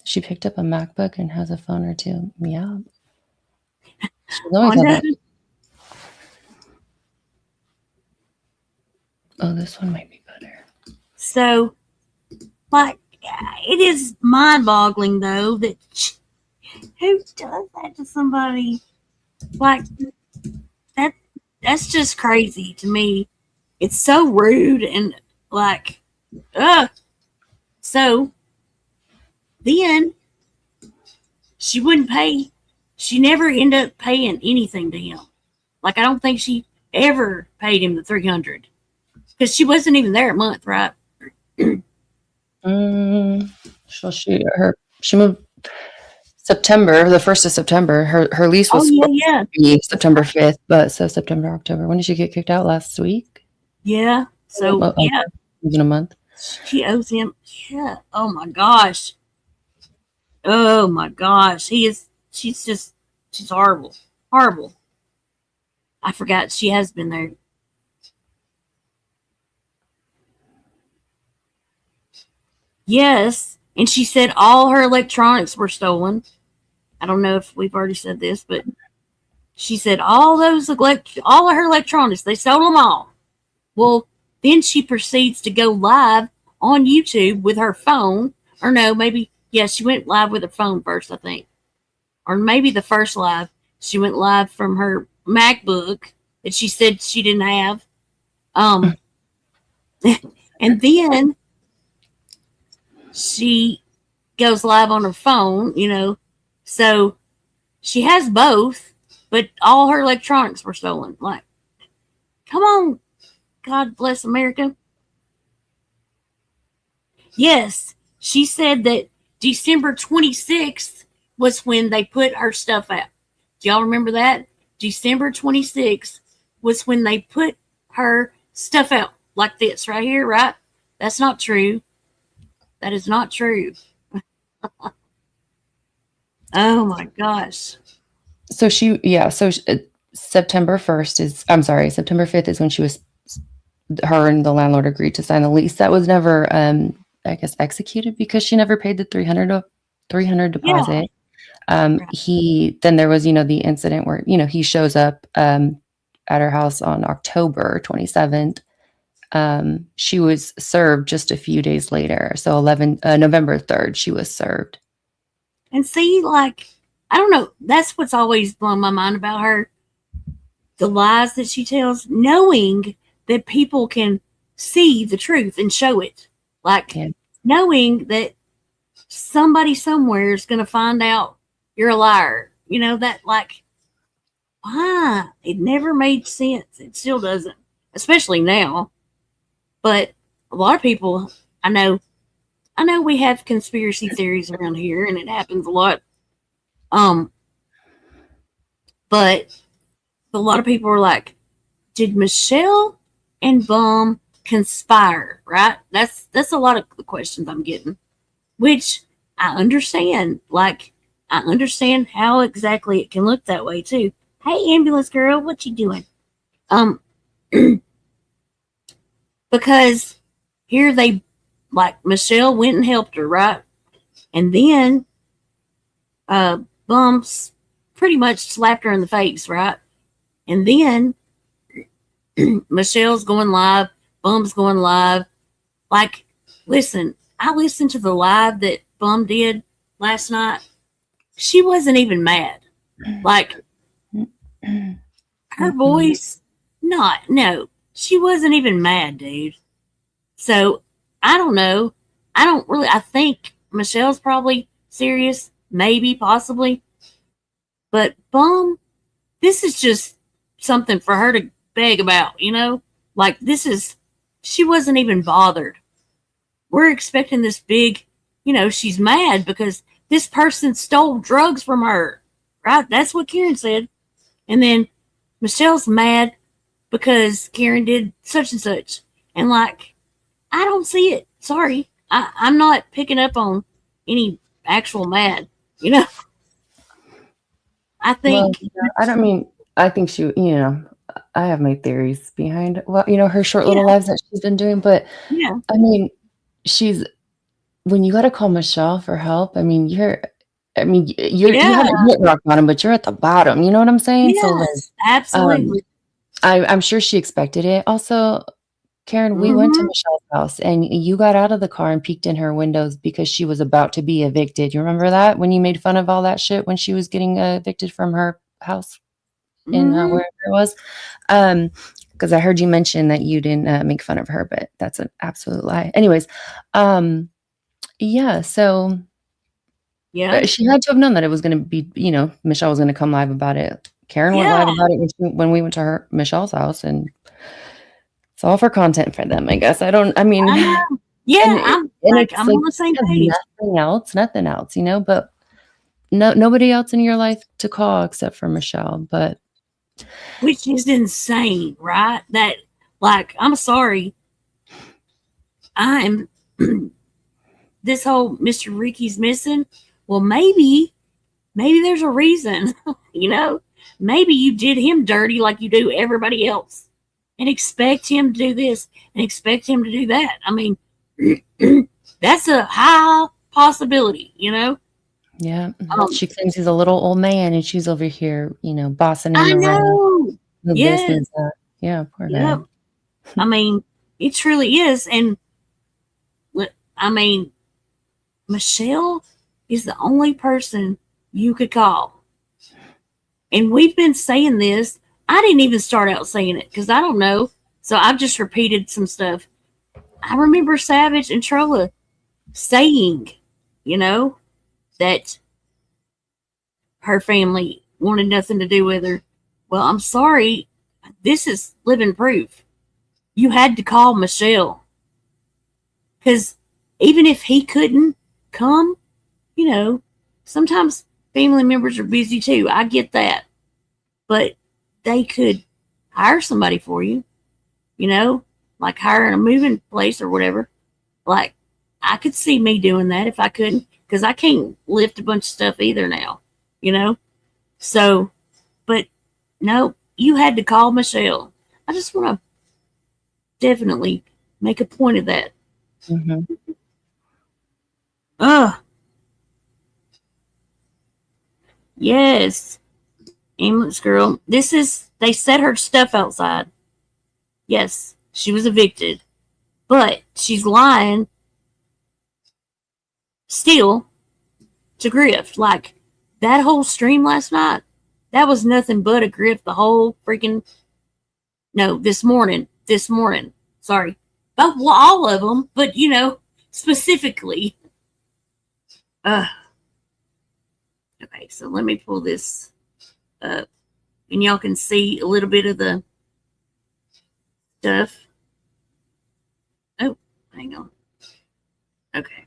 She picked up a MacBook and has a phone or two. Yeah, she's always had that. Oh, this one might be better. So, like, it is mind-boggling though that who does that to somebody? Like that. That's just crazy to me. It's so rude and like, So then she wouldn't pay. She never ended up paying anything to him. Like, I don't think she ever paid him the $300 because she wasn't even there a month, right? So she moved September, the 1st of September. Her lease was supposed to be September 5th, but so September, October. When did she get kicked out? Last week? Yeah. So yeah, even a month. she owes him. Yeah. Oh my gosh. Oh my gosh. She's horrible. Horrible. I forgot she has been there. Yes. And she said all her electronics were stolen. I don't know if we've already said this, but she said all of her electronics, they stole them all. Well, then she proceeds to go live on YouTube with her phone. Or no, maybe, she went live with her phone first, I think. Or maybe the first live, she went live from her MacBook that she said she didn't have. And then she goes live on her phone, So she has both, but all her electronics were stolen. Like, come on. God bless America. Yes, she said that December 26th was when they put her stuff out. Do y'all remember that? December 26th was when they put her stuff out like this right here, right? That's not true. That is not true. Oh my gosh. So September 5th is when her and the landlord agreed to sign the lease. That was never, I guess, executed because she never paid the $300 deposit. Then there was, the incident where, he shows up at her house on October 27th. She was served just a few days later. So November 3rd, she was served. And see, like, I don't know. That's what's always blown my mind about her. The lies that she tells, knowing that people can see the truth and show it. Like, knowing that somebody somewhere is going to find out you're a liar. That, like, why? It never made sense. It still doesn't, especially now. But a lot of people, I know we have conspiracy theories around here, and it happens a lot. But a lot of people are like, did Michelle and Bum conspire? Right? That's a lot of the questions I'm getting, which I understand. Like, I understand how exactly it can look that way too. Hey, ambulance girl, what you doing? Because here they, like, Michelle went and helped her, right? And then Bum's pretty much slapped her in the face, right? And then Michelle's going live, Bum's going live. Like, listen, I listened to the live that Bum did last night. She wasn't even mad. Like, her voice, no, she wasn't even mad, dude. So, I don't know. I think Michelle's probably serious, maybe, possibly. But Bum, this is just something for her to beg about, Like, she wasn't even bothered. We're expecting this big, she's mad because this person stole drugs from her, right? That's what Karen said. And then Michelle's mad because Karen did such and such. And, like, I don't see it. Sorry. I'm not picking up on any actual mad, I think. I think she, I have my theories behind, her short little lives that she's been doing. But, when you got to call Michelle for help, you haven't hit rock bottom, but you're at the bottom. You know what I'm saying? Yes, so, absolutely. I'm sure she expected it. Also, Karen, we went to Michelle's house and you got out of the car and peeked in her windows because she was about to be evicted. You remember that when you made fun of all that shit when she was getting evicted from her house in wherever it was? Because I heard you mention that you didn't make fun of her, but that's an absolute lie. Anyways, yeah, so Yeah. she had to have known that it was going to be, Michelle was going to come live about it. Karen went live about it when we went to Michelle's house, and it's all for content for them, I guess. I mean, yeah, I'm on the same page. Nothing else, but nobody else in your life to call except for Michelle, but. Which is insane, right? That, like, I'm sorry. This whole Mr. Ricky's missing. Well, maybe there's a reason, Maybe you did him dirty like you do everybody else and expect him to do this and expect him to do that. I mean, that's a high possibility, Yeah. She claims he's a little old man and she's over here, bossing him I around. know. Yes. Yeah, poor guy. I mean, it truly is. And I mean, Michelle is the only person you could call. And we've been saying this. I didn't even start out saying it because I don't know. So I've just repeated some stuff. I remember Savage and Trolla saying, that her family wanted nothing to do with her. Well, I'm sorry. This is living proof. You had to call Michelle. Because even if he couldn't come, sometimes family members are busy too. I get that. But they could hire somebody for you, like hiring a moving place or whatever. Like, I could see me doing that if I couldn't, because I can't lift a bunch of stuff either now, So, but no, you had to call Michelle. I just want to definitely make a point of that. Yes. Ambulance girl. They set her stuff outside. Yes, she was evicted. But she's lying still to grift. Like, that whole stream last night, that was nothing but a grift the whole freaking... No, this morning. Sorry. All of them, but, specifically. Okay, so let me pull this up. And y'all can see a little bit of the stuff. Oh, hang on. Okay.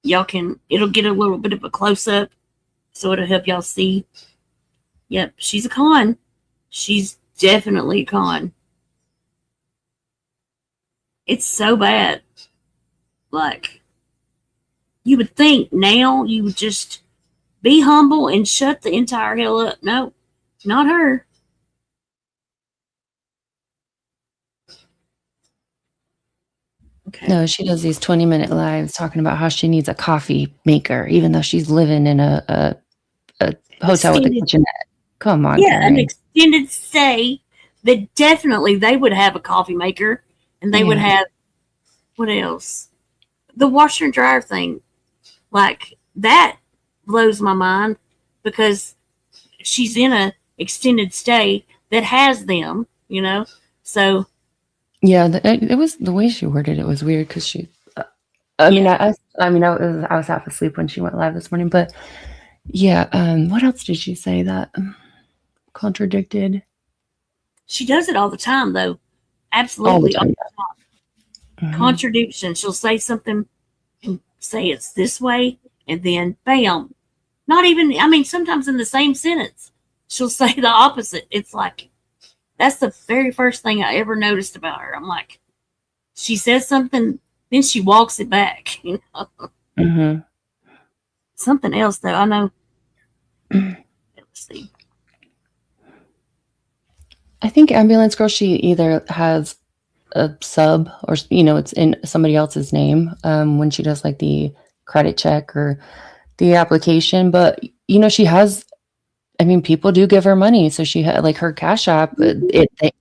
It'll get a little bit of a close-up, so it'll help y'all see. Yep, she's a con. She's definitely a con. It's so bad. Like, you would think now you would just be humble and shut the entire hell up. No, not her. Okay. No, she does these 20-minute lives talking about how she needs a coffee maker, even though she's living in a hotel with a kitchenette. Come on. Yeah, Karen. An extended stay that definitely they would have a coffee maker, and they would have, what else? The washer and dryer thing. Like, that blows my mind because she's in a extended stay that has them, so. Yeah, it was the way she worded it was weird because she. I was half asleep when she went live this morning, but yeah. What else did she say that contradicted? She does it all the time, though. Absolutely, all the time. Contradiction. She'll say something and say it's this way, and then bam. Not even. Sometimes in the same sentence, she'll say the opposite. It's like. That's the very first thing I ever noticed about her. I'm like, she says something, then she walks it back. Something else, though. I know. Let's see. I think Ambulance Girl, she either has a sub or, it's in somebody else's name when she does like the credit check or the application. But, she has I mean, people do give her money. So she had like her Cash App,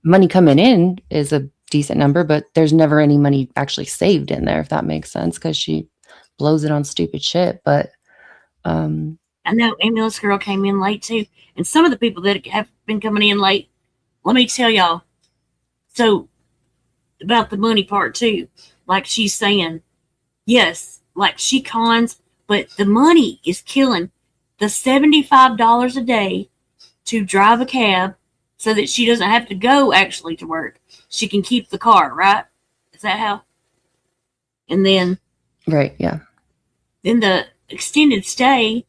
money coming in is a decent number, but there's never any money actually saved in there, if that makes sense, because she blows it on stupid shit. But I know ambulance girl came in late too. And some of the people that have been coming in late, let me tell y'all, so about the money part too, like she's saying, yes, like she cons, but the money is killing. The $75 a day to drive a cab so that she doesn't have to go actually to work. She can keep the car, right? Is that how? And then, right, yeah. Then the extended stay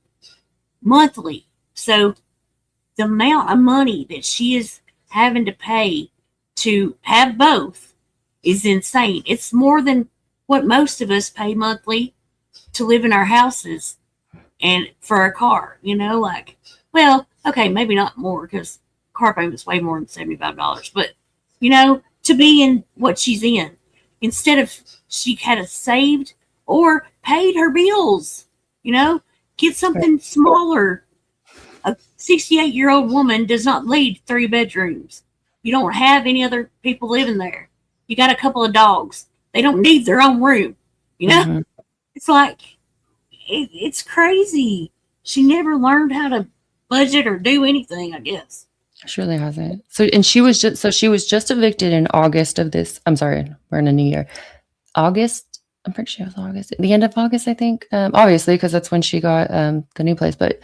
monthly. So the amount of money that she is having to pay to have both is insane. It's more than what most of us pay monthly to live in our houses and for a car, like, well, okay, maybe not more because car payment's way more than $75, but to be in what she's in, instead of she had a saved or paid her bills, get something smaller. A 68-year-old woman does not need 3 bedrooms. You don't have any other people living there. You got a couple of dogs. They don't need their own room. It's like, it's crazy. She never learned how to budget or do anything, I guess. She really hasn't. She was just evicted in August of this. I'm sorry, we're in a new year. August. I'm pretty sure it was August. The end of August, I think. Obviously, because that's when she got the new place. But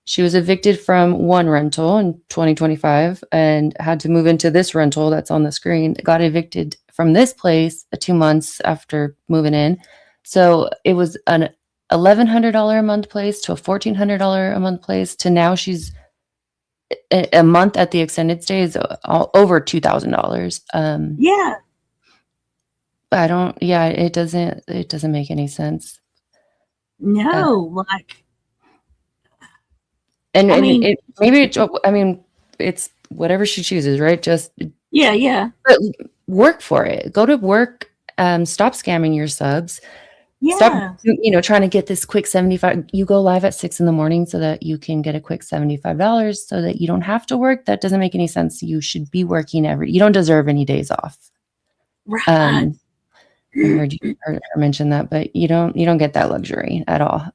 she was evicted from one rental in 2025 and had to move into this rental that's on the screen. Got evicted from this place 2 months after moving in. So it was an $1,100 a month place to a $1,400 a month place to now she's a month at the extended stay is over $2,000. Yeah. It doesn't make any sense. No, it's whatever she chooses, right? Just yeah. But work for it. Go to work. Stop scamming your subs. Yeah. Stop, trying to get this quick 75. You go live at 6 a.m. so that you can get a quick $75 so that you don't have to work. That doesn't make any sense. You should be working you don't deserve any days off. Right. I heard her mention that, but you don't get that luxury at all.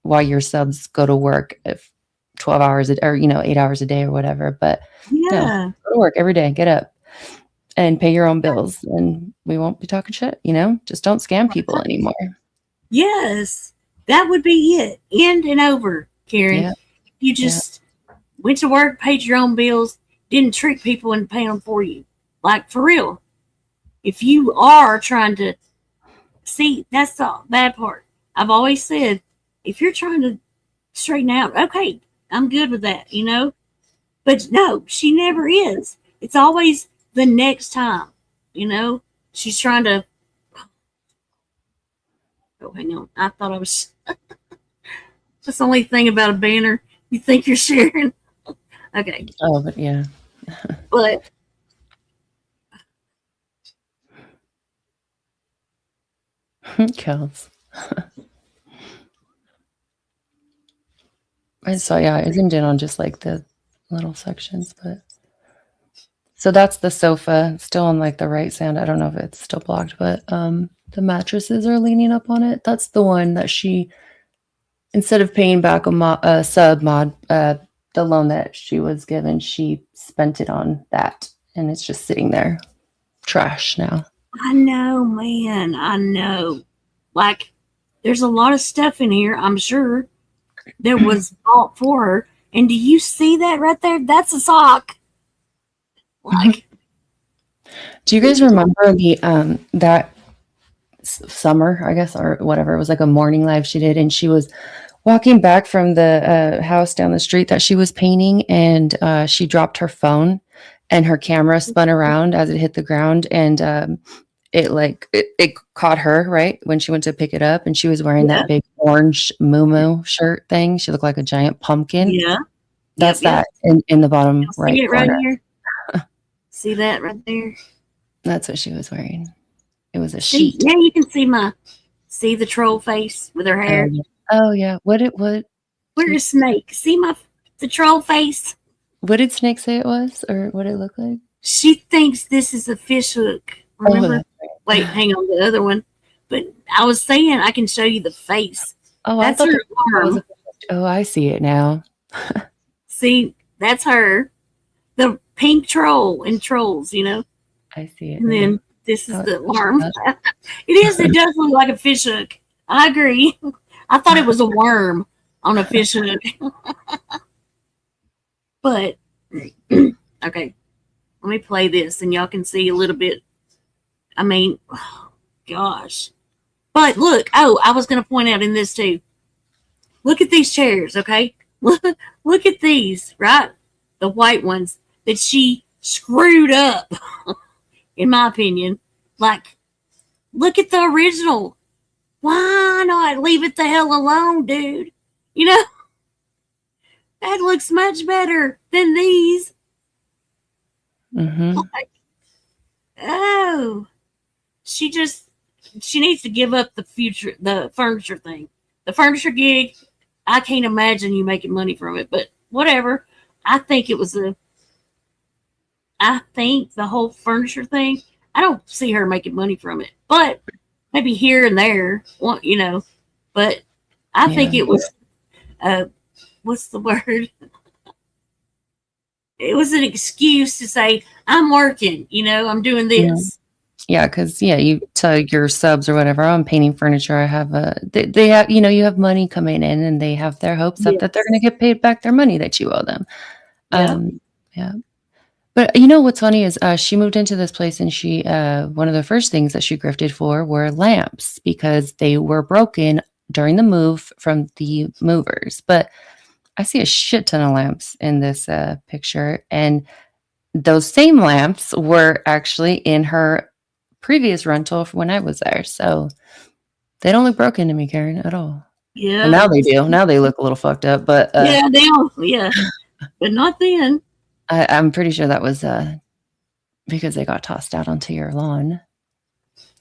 While your subs go to work if 12 hours or 8 hours a day or whatever. But yeah, go to work every day, get up and pay your own bills, and we won't be talking shit. Just don't scam people anymore. Yes, that would be it. End and over, Karen. Yeah. You just went to work, paid your own bills, didn't trick people and pay them for you. Like, for real. If you are trying to see, that's the bad part. I've always said, if you're trying to straighten out, okay, I'm good with that, But no, she never is. It's always the next time, She's trying to. Oh, hang on. I thought I was. That's the only thing about a banner. You think you're sharing. Okay. Oh, but yeah. But. Kills. I zoomed in on just like the little sections, but so that's the sofa still on like the right side. I don't know if it's still blocked, but the mattresses are leaning up on it. That's the one that she, instead of paying back a sub mod, the loan that she was given, she spent it on that, and it's just sitting there, trash now. I know, man. I know. Like, there's a lot of stuff in here, I'm sure, that was bought for her. And do you see that right there? That's a sock. Like, do you guys remember the that summer, I guess, or whatever? It was like a morning live she did, and she was walking back from the house down the street that she was painting, and she dropped her phone, and her camera spun around as it hit the ground, and it caught her right when she went to pick it up, and she was wearing that big orange muumuu shirt thing. She looked like a giant pumpkin. Yeah, that's that in the bottom right see it corner. Right here. See that right there? That's what she was wearing. It was a sheet. Yeah, you can see the troll face with her hair. Oh yeah. What? We're a snake. See my The troll face. What did Snake say it was, or what it looked like? She thinks this is a fish hook. Remember? that's right. Wait, hang on, the other one. But I was saying I can show you the face. Oh, That's I thought her arm. Oh, I see it now. See, that's her. The pink troll in Trolls, you know? I see it. And now. then this is Oh, the it's arm. up. It is. It does look like a fish hook. I agree. I thought it was a worm on a fish hook. But, okay. Let me play this and y'all can see a little bit. I mean, oh, gosh. But look. Oh, I was going to point out in this too. Look at these chairs, okay? Look at these, right? The white ones that she screwed up, in my opinion. Like, look at the original. Why not leave it the hell alone, dude? You know, that looks much better than these. Mm-hmm. Like, oh, she needs to give up the furniture thing. The furniture gig, I can't imagine you making money from it, but whatever. I think the whole furniture thing, I don't see her making money from it, but maybe here and there, you know, but I think it was, what's the word? It was an excuse to say, I'm working, you know, I'm doing this. Yeah, because you tell your subs or whatever, I'm painting furniture. I have they have, you have money coming in, and they have their hopes up that they're going to get paid back their money that you owe them. Yeah. But what's funny is she moved into this place, and she one of the first things that she grifted for were lamps because they were broken during the move from the movers. But I see a shit ton of lamps in this picture, and those same lamps were actually in her previous rental when I was there. So they don't look broken to me, Karen, at all. Yeah. Well, now they do. Now they look a little fucked up, but yeah, they all, yeah, but not then. I'm pretty sure that was because they got tossed out onto your lawn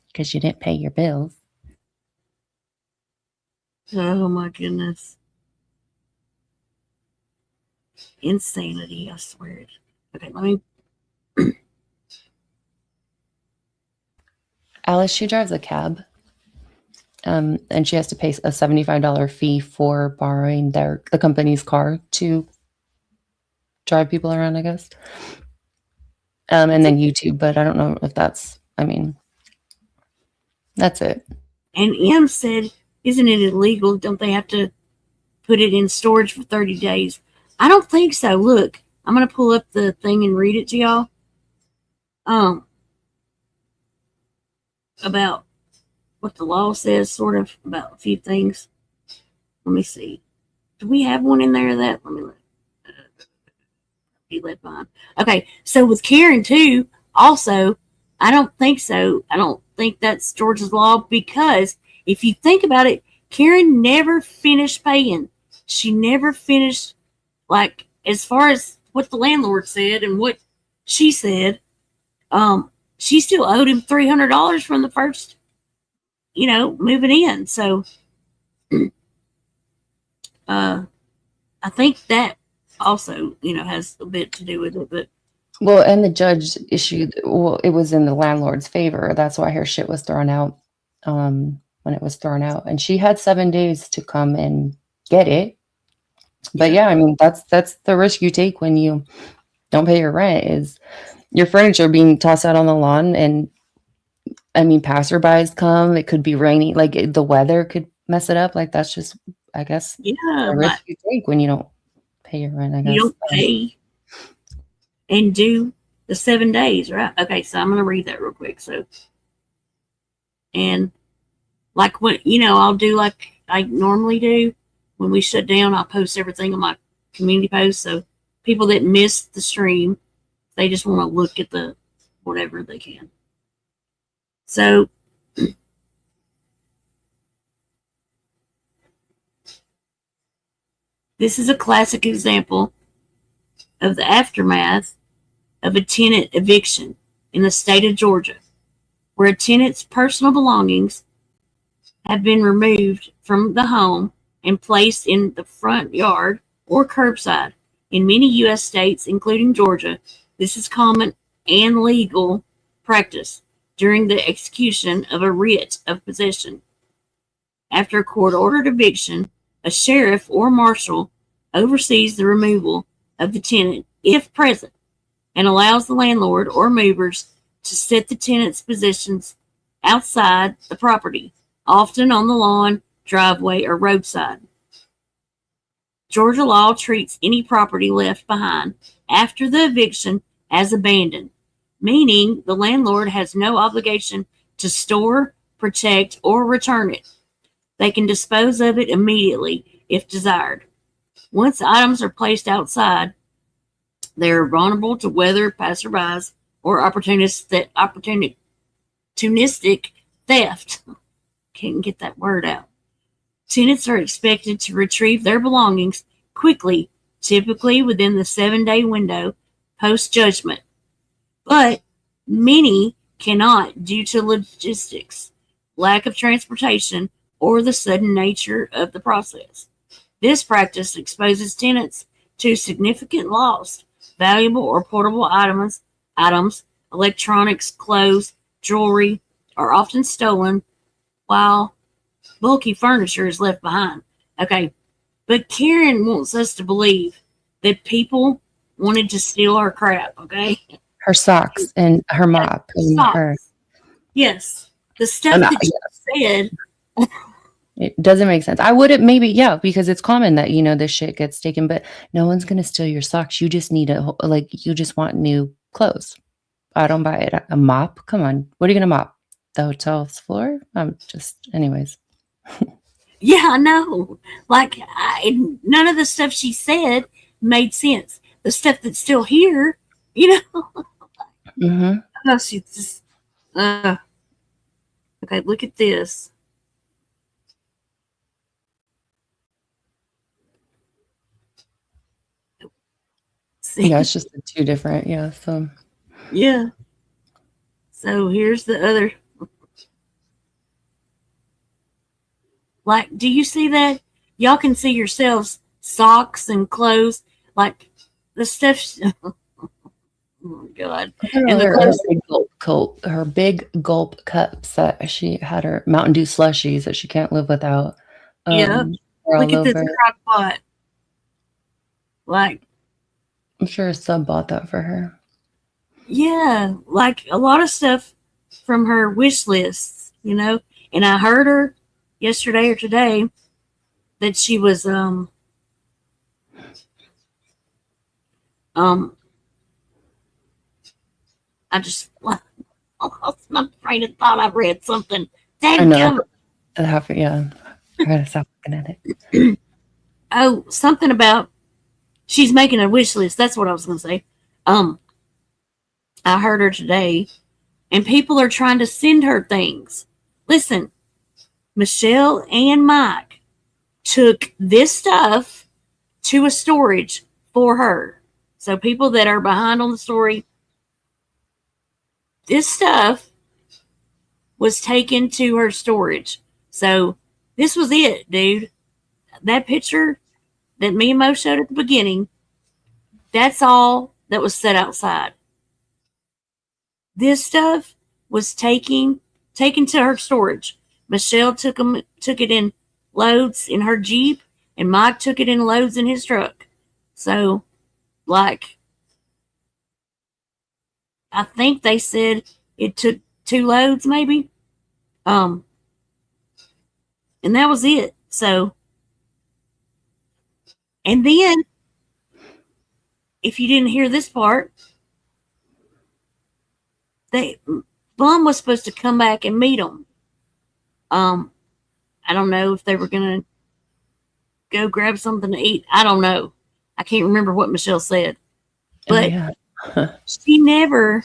because you didn't pay your bills. Oh my goodness. Insanity, I swear it. Okay, let me. Alice, she drives a cab. And she has to pay a $75 fee for borrowing the company's car to drive people around, I guess. And then YouTube, but I don't know if that's it. And M said, isn't it illegal? Don't they have to put it in storage for 30 days? I don't think so. Look, I'm going to pull up the thing and read it to y'all. About what the law says, sort of, about a few things. Let me see. Do we have one in there that? Let me look. He left behind. Okay, so with Karen too, also, I don't think so. I don't think that's Georgia's law because if you think about it, Karen never finished paying. She never finished, like, as far as what the landlord said and what she said, she still owed him $300 from the first, moving in. So, I think that also, has a bit to do with it. But well, and the judge issued. Well, it was in the landlord's favor. That's why her shit was thrown out. When it was thrown out, and she had 7 days to come and get it. But yeah, that's the risk you take when you don't pay your rent. Is your furniture being tossed out on the lawn, and passerbys come. It could be raining, like the weather could mess it up. Like that's just, I guess, the risk you take when you don't pay your rent. I guess you don't pay and do the 7 days, right? Okay, so I'm gonna read that real quick. So, and like what I'll do like I normally do when we shut down. I'll post everything on my community post, so people that missed the stream, they just want to look at the whatever they can. So this is a classic example of the aftermath of a tenant eviction in the state of Georgia, where a tenant's personal belongings have been removed from the home and placed in the front yard or curbside In many U.S. states, including Georgia, this is common and legal practice during the execution of a writ of possession. After a court-ordered eviction, a sheriff or marshal oversees the removal of the tenant, if present, and allows the landlord or movers to set the tenant's possessions outside the property, often on the lawn, driveway, or roadside. Georgia law treats any property left behind after the eviction as abandoned, meaning the landlord has no obligation to store, protect, or return it. They can dispose of it immediately if desired. Once items are placed outside, they are vulnerable to weather, passerbys, or opportunistic theft. Can't get that word out. Tenants are expected to retrieve their belongings quickly, typically within the 7-day window post-judgment. But many cannot due to logistics, lack of transportation, or the sudden nature of the process. This practice exposes tenants to significant loss. Valuable or portable items, electronics, clothes, jewelry are often stolen, while bulky furniture is left behind. Okay, but Karen wants us to believe that people wanted to steal her crap, okay? Her socks and her mop and her. Yes, the stuff that she said. It doesn't make sense. I would have maybe, yeah, because it's common that, this shit gets taken, but no one's going to steal your socks. You just need you just want new clothes. I don't buy it. A mop? Come on. What are you going to mop? The hotel's floor? Anyways. Yeah, I know. None of the stuff she said made sense. The stuff that's still here, Mm-hmm. Oh, she's just, okay, look at this. Yeah, it's just two different. Yeah. So. Yeah. So here's the other. Do you see that? Y'all can see yourselves socks and clothes, the stuff. Oh my God. And her big gulp cups that she had, her Mountain Dew slushies that she can't live without. Yeah. Look at this crock pot. I'm sure a sub bought that for her. Yeah, a lot of stuff from her wish lists, and I heard her yesterday or today that she was I just lost my train of thought. I read something. I know. Yeah. I gotta stop looking at it. Oh, something about she's making a wish list. That's what I was gonna say. I heard her today, and people are trying to send her things. Listen, Michelle and Mike took this stuff to a storage for her. So people that are behind on the story, this stuff was taken to her storage. So this was it, dude. That picture that me and Mo showed at the beginning, that's all that was set outside. This stuff was taken to her storage. Michelle took it in loads in her Jeep, and Mike took it in loads in his truck. So, I think they said it took 2 loads, maybe. And that was it. So, and then, if you didn't hear this part, Bum was supposed to come back and meet them. I don't know if they were going to go grab something to eat. I don't know. I can't remember what Michelle said. But she never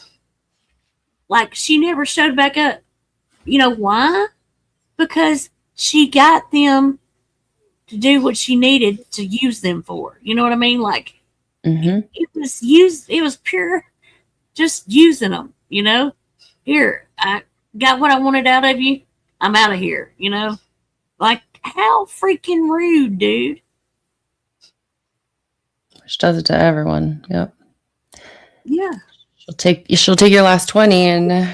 showed back up. You know why? Because she got them to do what she needed to use them for. You know what I mean? It was pure just using them, Here, I got what I wanted out of you. I'm out of here, How freaking rude, dude. She does it to everyone. Yep. Yeah. She'll take your last 20 and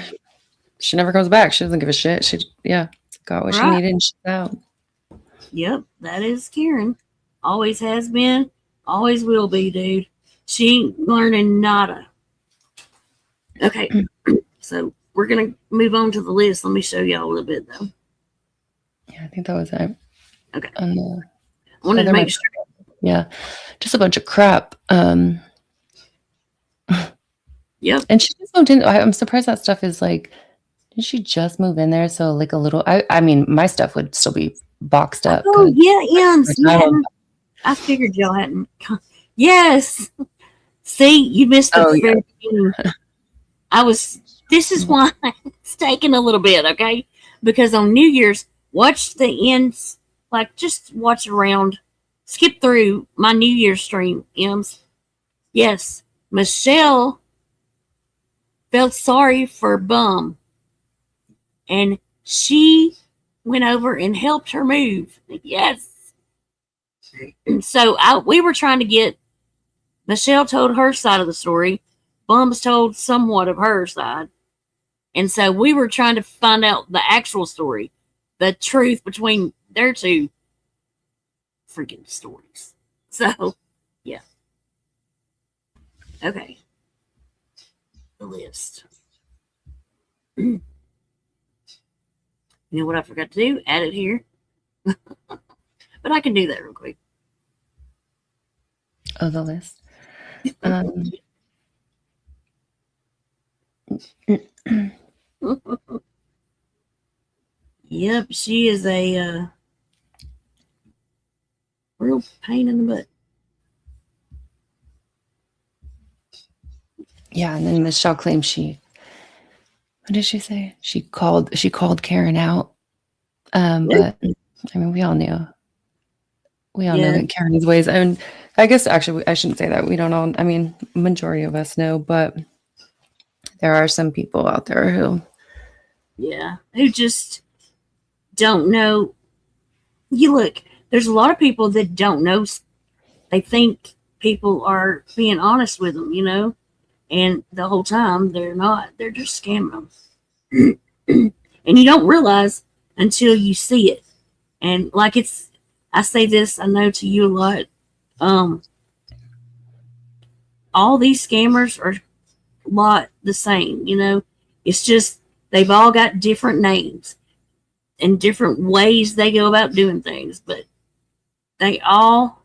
she never comes back. She doesn't give a shit. She got what she Right. needed and she's out. Yep, that is Karen. Always has been, always will be, dude. She ain't learning nada. Okay, so we're gonna move on to the list. Let me show y'all a little bit though. Yeah, I think that was it. Okay. On the I wanted to make sure. Yeah, just a bunch of crap. Yep. And she just moved in. I'm surprised that stuff is like, did she just move in there? So like a little, I mean, my stuff would still be boxed up. Oh, yeah, Ems. I figured y'all hadn't. Yes. See, you missed the very beginning. This is why it's taking a little bit, okay? Because on New Year's, watch the ends, like just watch around, skip through my New Year's stream, Ems. Yes, Michelle felt sorry for Bum, and she went over and helped her move. Yes. So we were trying to get, Michelle told her side of the story, Bum's told somewhat of her side. And so we were trying to find out the actual story, the truth between their two freaking stories. So, yeah. Okay. The list. You know what I forgot to do? Add it here. But I can do that real quick. Oh, the list. Yep, she is a real pain in the butt. Yeah, and then Michelle claims what did she say? She called Karen out. But I mean, we all know that Karen's ways. I mean, I guess actually I shouldn't say that. We don't all. I mean, majority of us know, but there are some people out there who just don't know. You look, there's a lot of people that don't know. They think people are being honest with them, you know, and the whole time they're not. They're just scamming them, and you don't realize until you see it. And like I say this, I know to you a lot. All these scammers are a lot the same, you know. It's just they've all got different names and different ways they go about doing things, but they all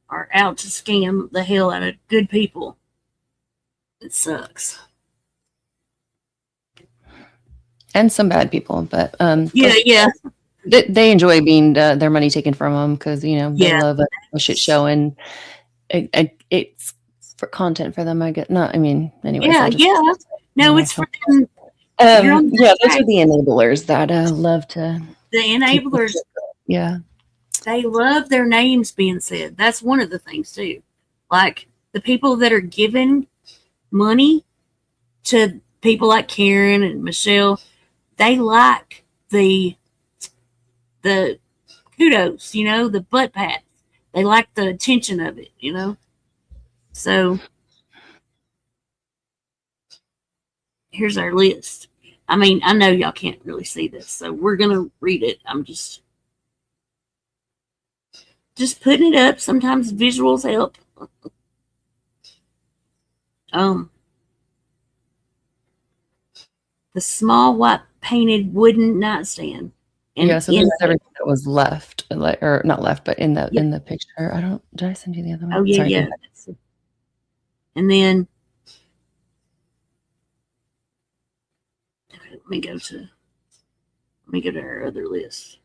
are out to scam the hell out of good people. It sucks. and some bad people, but they enjoy being their money taken from them because they love a shit show, and it's for content for them. I get not. I mean, anyways. No, it's for them. Those are the enablers that love to. The enablers. Yeah. They love their names being said. That's one of the things too. Like the people that are giving money to people like Karen and Michelle, they like the kudos, the butt pats. They like the attention of it, So here's our list. I mean, I know y'all can't really see this, so we're gonna read it. I'm just putting it up. Sometimes visuals help. The small white painted wooden nightstand. And so this is everything that was left, or not left, but in the picture. Did I send you the other one? Oh yeah, Sorry. yeah. And then let me go to our other list.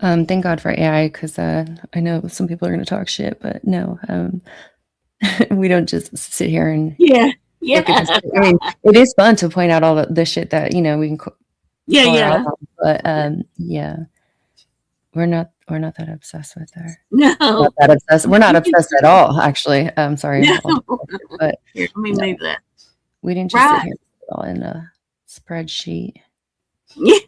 Thank God for AI, because I know some people are going to talk shit, but no, we don't just sit here and yeah. I mean, it is fun to point out all the shit that we can. Out, but we're not that obsessed with her. No, not that obsessed. We're not obsessed at all. Actually, I'm sorry, no. But here, let me move that. We didn't just sit here all in a spreadsheet. Yeah.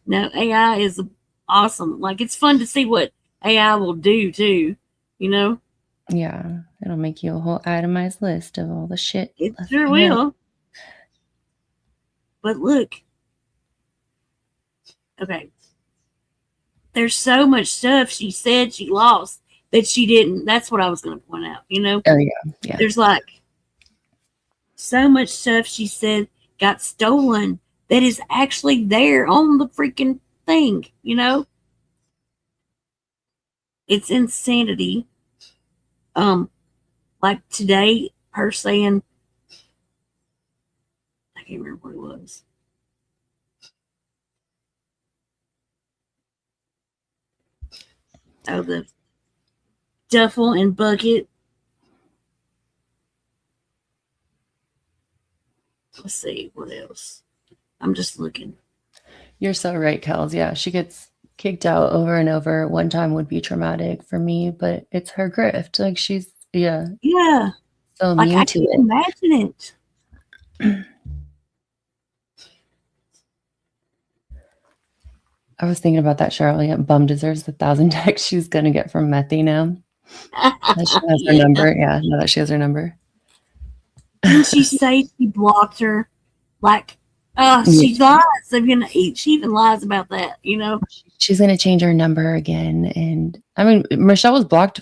No, AI is awesome. Like, it's fun to see what AI will do too. You know, Yeah, it'll make you a whole itemized list of all the shit. it left sure behind. will. But look, okay, there's so much stuff she said she lost that she didn't. That's what I was going to point out. You know, Oh yeah. there's like so much stuff she said got stolen that is actually there on the freaking thing. You know, it's insanity. Like today, her saying, I can't remember what it was. Oh, the duffel and bucket. Let's see what else. I'm just looking. You're so right, Kels. Yeah, she gets kicked out over and over. One time would be traumatic for me, but it's her grift. Like she's Yeah, so like immune I to can't it. imagine it. I was thinking about that, Charlie. Bum deserves 1,000 texts she's gonna get from Methy now. That she has her number. Yeah, now that she has her number. Didn't she say she blocked her? Like, she lies. She even lies about that. You know, she's gonna change her number again. And I mean, Michelle was blocked.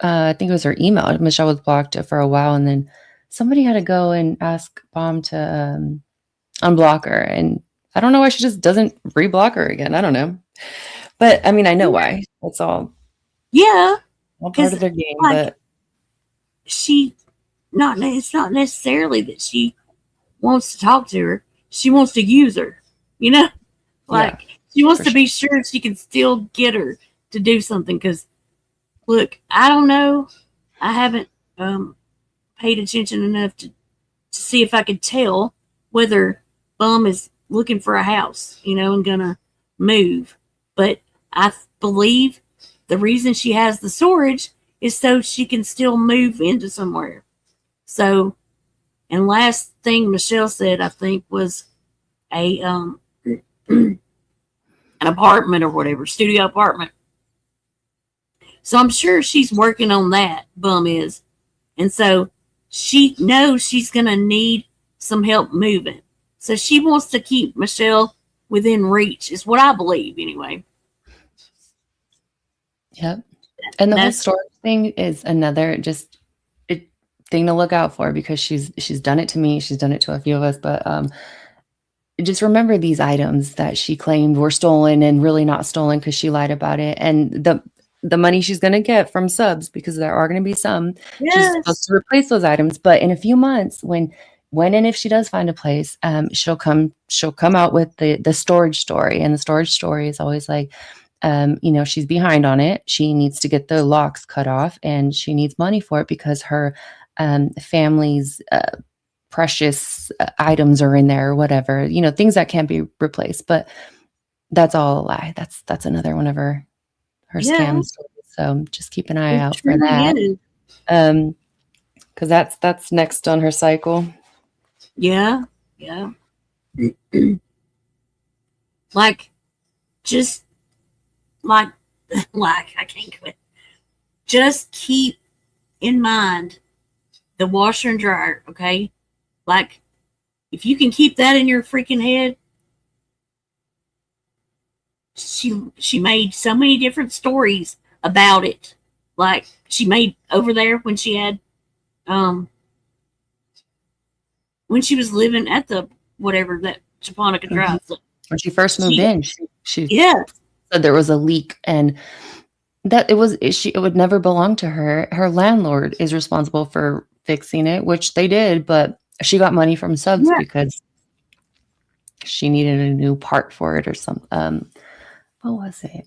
I think it was her email. Michelle was blocked for a while, and then somebody had to go and ask Bomb to unblock her. And I don't know why she just doesn't reblock her again. I don't know. But I mean, I know why. It's all part of their game. Like, but it's not necessarily that she wants to talk to her. She wants to use her. You know, like she wants to be sure she can still get her to do something. Because look, I don't know. I haven't paid attention enough to see if I could tell whether Bum is looking for a house, you know, and gonna move. But I believe the reason she has the storage is so she can still move into somewhere. So, and last thing Michelle said, I think, was a an apartment or whatever, studio apartment. So I'm sure she's working on that, Bum is. And so she knows she's going to need some help moving. So she wants to keep Michelle within reach, is what I believe anyway. Yep. And the whole storage thing is another thing to look out for, because she's done it to me. She's done it to a few of us. But just remember these items that she claimed were stolen and really not stolen because she lied about it. And the money she's going to get from subs, because there are going to be some, she's supposed to replace those items. But in a few months, when and if she does find a place, she'll come out with the storage story. And the storage story is always like, you know, she's behind on it. She needs to get the locks cut off, and she needs money for it because her family's precious items are in there or whatever, you know, things that can't be replaced. But that's all a lie. That's another one of her scams. So just keep an eye out for that. Because that's next on her cycle. Yeah. Like, just like I can't quit. Just keep in mind the washer and dryer, okay? Like, if you can keep that in your freaking head. She made so many different stories about it. Like, she made over there when she had when she was living at the whatever that Japonica Drive. When she first moved in, she said there was a leak, and that it would never belong to her. Her landlord is responsible for fixing it, which they did, but she got money from subs because she needed a new part for it or something. What was it?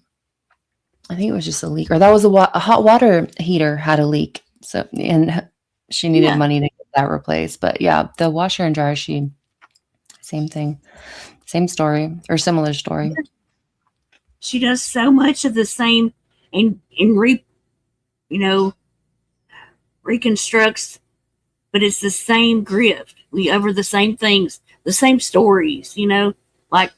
I think it was just a leak, or that was a hot water heater had a leak. So, and she needed money to get that replaced. But yeah, the washer and dryer, same thing, same story or similar story. She does so much of the same and reconstructs, but it's the same grift. We over the same things, the same stories, you know, like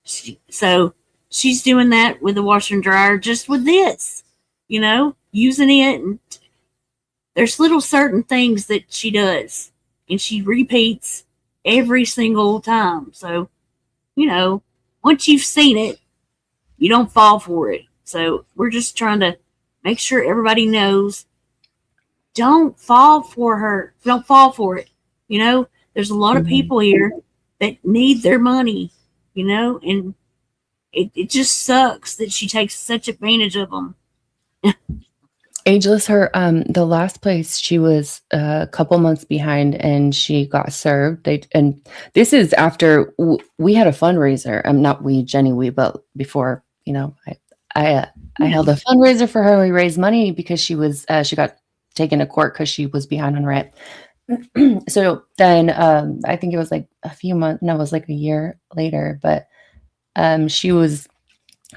So she's doing that with the washer and dryer, just with this, using it. And there's little certain things that she does, and she repeats every single time. So, once you've seen it, you don't fall for it. So we're just trying to make sure everybody knows, don't fall for her. Don't fall for it. There's a lot of people here that need their money, and it just sucks that she takes such advantage of them. Ageless, the last place she was a couple months behind, and she got served. And this is after we had a fundraiser. Not we, Jenny, but before, I held a fundraiser for her. We raised money because she got taken to court because she was behind on rent. So then, I think it was like a few months. No, it was like a year later. But she was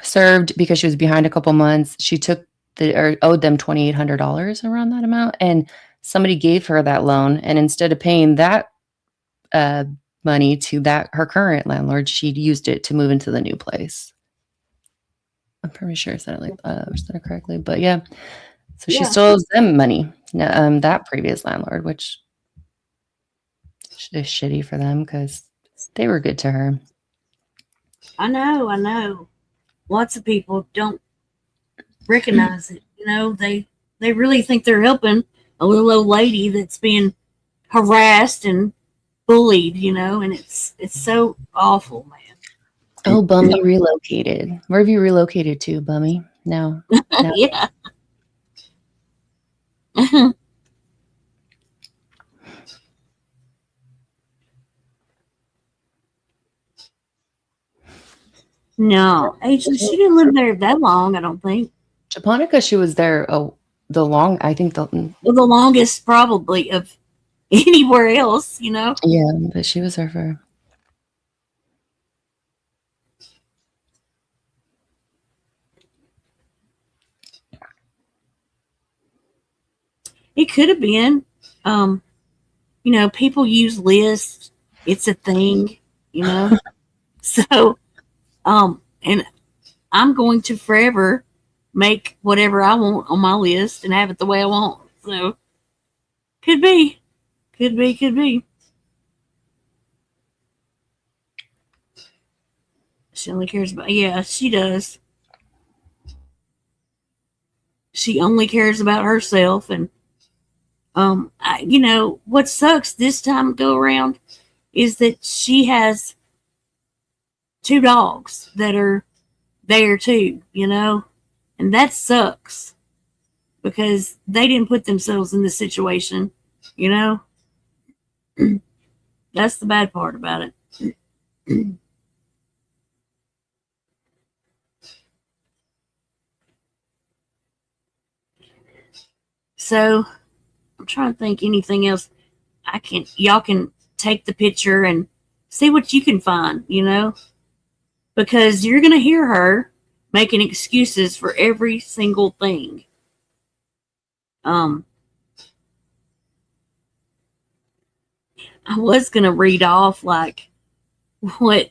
served because she was behind a couple months. She owed them $2,800, around that amount, and somebody gave her that loan, and instead of paying that money to her current landlord, she used it to move into the new place. I'm pretty sure I said it correctly, but yeah. So she still owes them money. That previous landlord, which is shitty for them because they were good to her. I know. Lots of people don't recognize it. They really think they're helping a little old lady that's being harassed and bullied, and it's so awful, man. Oh, Bummy relocated. Where have you relocated to, Bummy? No. Yeah. No, actually, she didn't live there that long, I don't think. Japonica, she was there the longest probably of anywhere else, Yeah, but she was there for. It could have been. People use lists. It's a thing, So, and I'm going to forever make whatever I want on my list and have it the way I want. So, could be. She only cares about, she does. She only cares about herself. And, what sucks this time go around is that she has 2 dogs that are there too, and that sucks because they didn't put themselves in this situation, That's the bad part about it. So I'm trying to think anything else. Y'all can take the picture and see what you can find, because you're going to hear her making excuses for every single thing. I was going to read off like what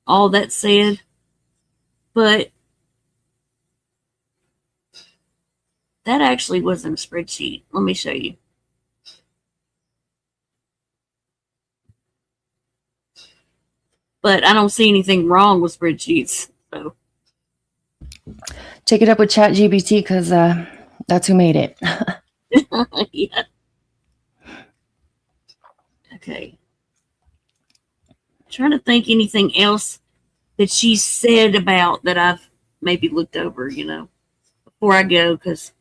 all that said, but that actually wasn't a spreadsheet. Let me show you. But I don't see anything wrong with spreadsheets. So take it up with ChatGPT because that's who made it. Yeah. Okay. I'm trying to think anything else that she said about that I've maybe looked over, before I go, because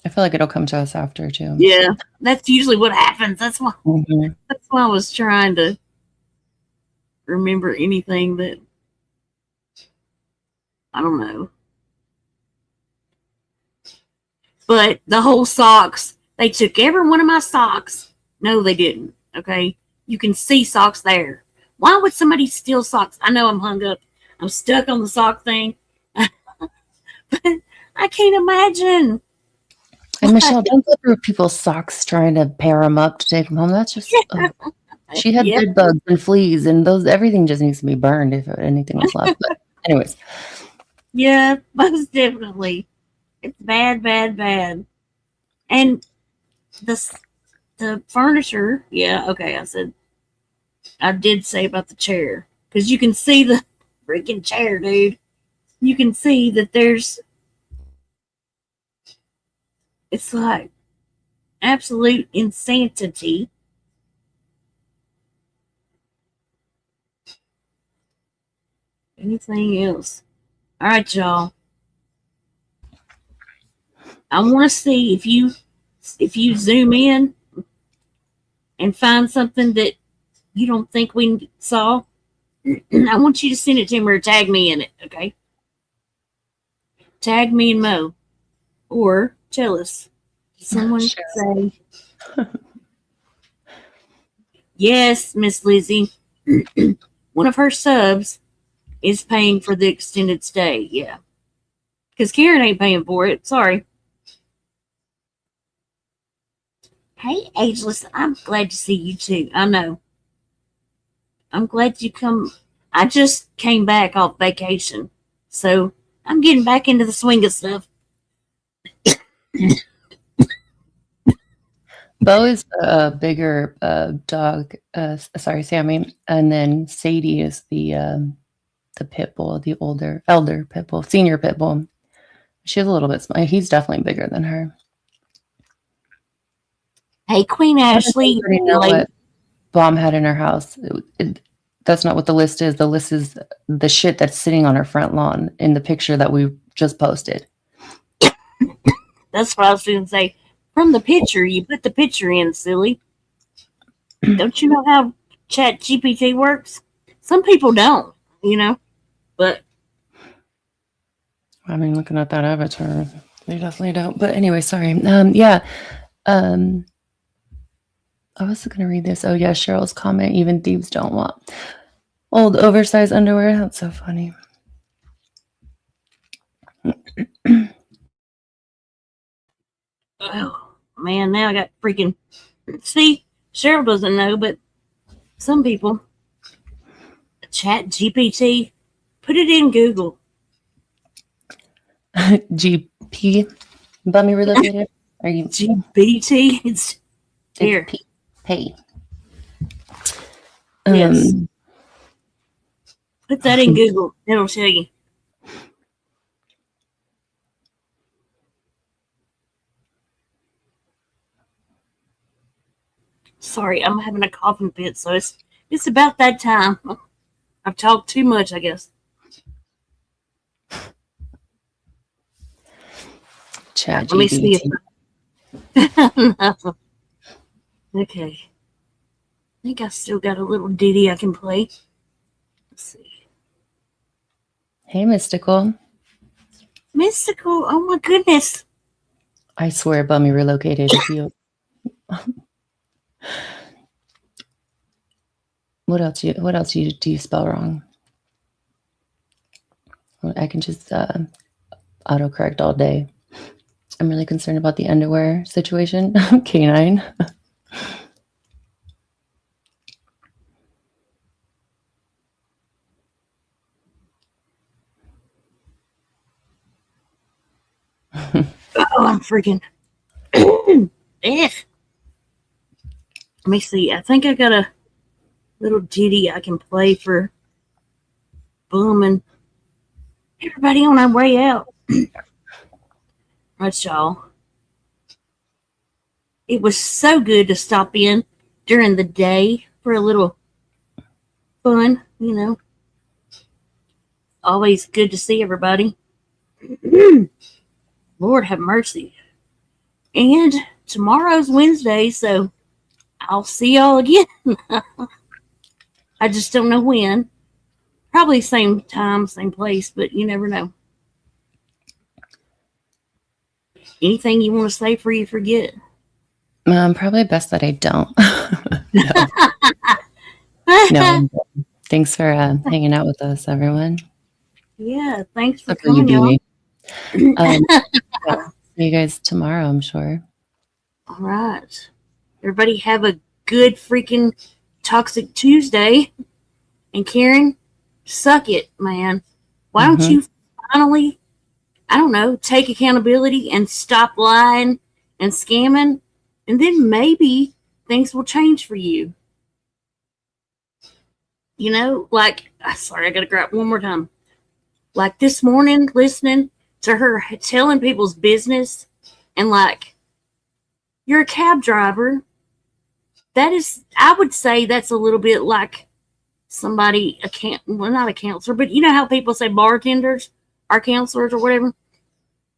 I feel like it'll come to us after too. Yeah, that's usually what happens. That's why. That's why I was trying to remember anything that I don't know. But the whole socks, they took every one of my socks. No, they didn't. Okay, you can see socks there. Why would somebody steal socks? I know I'm hung up. I'm stuck on the sock thing, but I can't imagine. And Michelle, don't go through people's socks trying to pair them up to take them home. That's just She had Yep. bed bugs and fleas, and those everything just needs to be burned if anything was left. But anyways, Yeah, most definitely. It's bad, bad, bad. And the furniture, yeah, okay, I did say about the chair. Because you can see the freaking chair, dude. You can see that it's like absolute insanity. Anything else? All right, y'all. I want to see if you zoom in and find something that you don't think we saw. I want you to send it to me or tag me in it, okay? Tag me and Mo or Jealous. Someone say yes, Miss Lizzie. One of her subs is paying for the extended stay. Yeah, because Karen ain't paying for it. Sorry. Hey, Ageless, I'm glad to see you too. I know. I'm glad you come. I just came back off vacation, so I'm getting back into the swing of stuff. Bo is a bigger dog. Sorry, Sammy, and then Sadie is the pit bull, the elder pit bull, senior pit bull. She's a little bit small. He's definitely bigger than her. Hey, Queen Ashley. I know what Bomb had in her house. That's not what the list is. The list is the shit that's sitting on her front lawn in the picture that we just posted. That's what I was going to say. From the picture, you put the picture in, silly. Don't you know how Chat GPT works? Some people don't, but I mean, looking at that avatar, they definitely don't. But anyway, sorry. Yeah. I was going to read this. Oh, yeah. Cheryl's comment. Even thieves don't want old oversized underwear. That's so funny. oh man, now I got freaking. See, Cheryl doesn't know, but some people. Chat GPT, put it in Google. GP, Bummy Relocated. Are you GPT? It's here. Pay. Yes. Put that in Google. It'll tell you. Sorry, I'm having a coughing fit, so it's about that time. I've talked too much, I guess. Chat Let me see if okay. I think I still got a little ditty I can play. Let's see. Hey, Mystical. Mystical, oh my goodness. I swear Bummy Relocated is you. What else do you spell wrong? Well, I can just autocorrect all day. I'm really concerned about the underwear situation. Canine. Oh, I'm freaking. Let me see. I think I got a little ditty I can play for Boom and everybody on our way out. Right, y'all. It was so good to stop in during the day for a little fun, Always good to see everybody. Lord have mercy. And tomorrow's Wednesday, so I'll see y'all again. I just don't know when. Probably same time, same place, but you never know. Anything you want to say before you forget? Probably best that I don't. No. Thanks for hanging out with us, everyone. Yeah, thanks for coming, y'all. See you guys tomorrow, I'm sure. All right. Everybody have a good freaking Toxic Tuesday. And Karen, suck it, man. Why don't you finally, I don't know, take accountability and stop lying and scamming? And then maybe things will change for you. You know, like, sorry, I got to grab one more time. Like this morning, listening to her telling people's business, and like, you're a cab driver. That is, I would say that's a little bit like somebody, well, not a counselor, but you know how people say bartenders are counselors or whatever?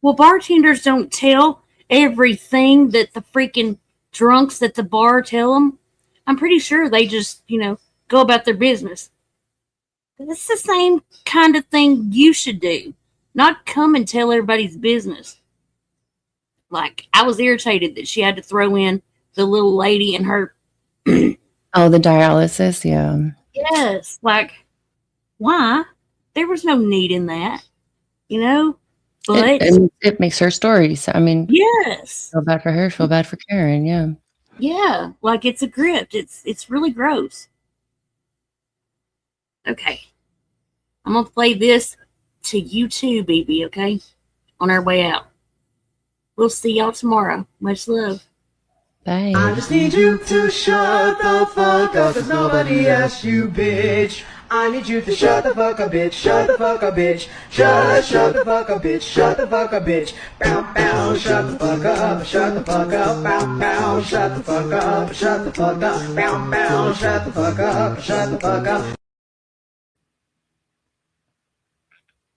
Well, bartenders don't tell everything that the freaking drunks at the bar tell them. I'm pretty sure they just, you know, go about their business. It's the same kind of thing you should do. Not come and tell everybody's business. Like, I was irritated that she had to throw in the little lady and her. Oh, the dialysis, yeah. Yes, like, why? There was no need in that, you know? But it makes her stories. I mean, yes. Feel bad for her, feel bad for Karen, yeah. Yeah, like it's a grift. It's really gross. Okay. I'm gonna play this to you too, BB, okay? On our way out. We'll see y'all tomorrow. Much love. Bye. I just need you to shut the fuck up, cause nobody asked you, bitch. I need you to shut the fuck up, bitch. Shut the fuck up, bitch. Shut the fuck up, bitch. Shut the fuck up, bitch. Bow, bow, shut the fuck up. Shut the fuck up. Bow, bow, shut the fuck up. Shut the fuck up. Bow, bow, shut the fuck up. Shut the fuck up.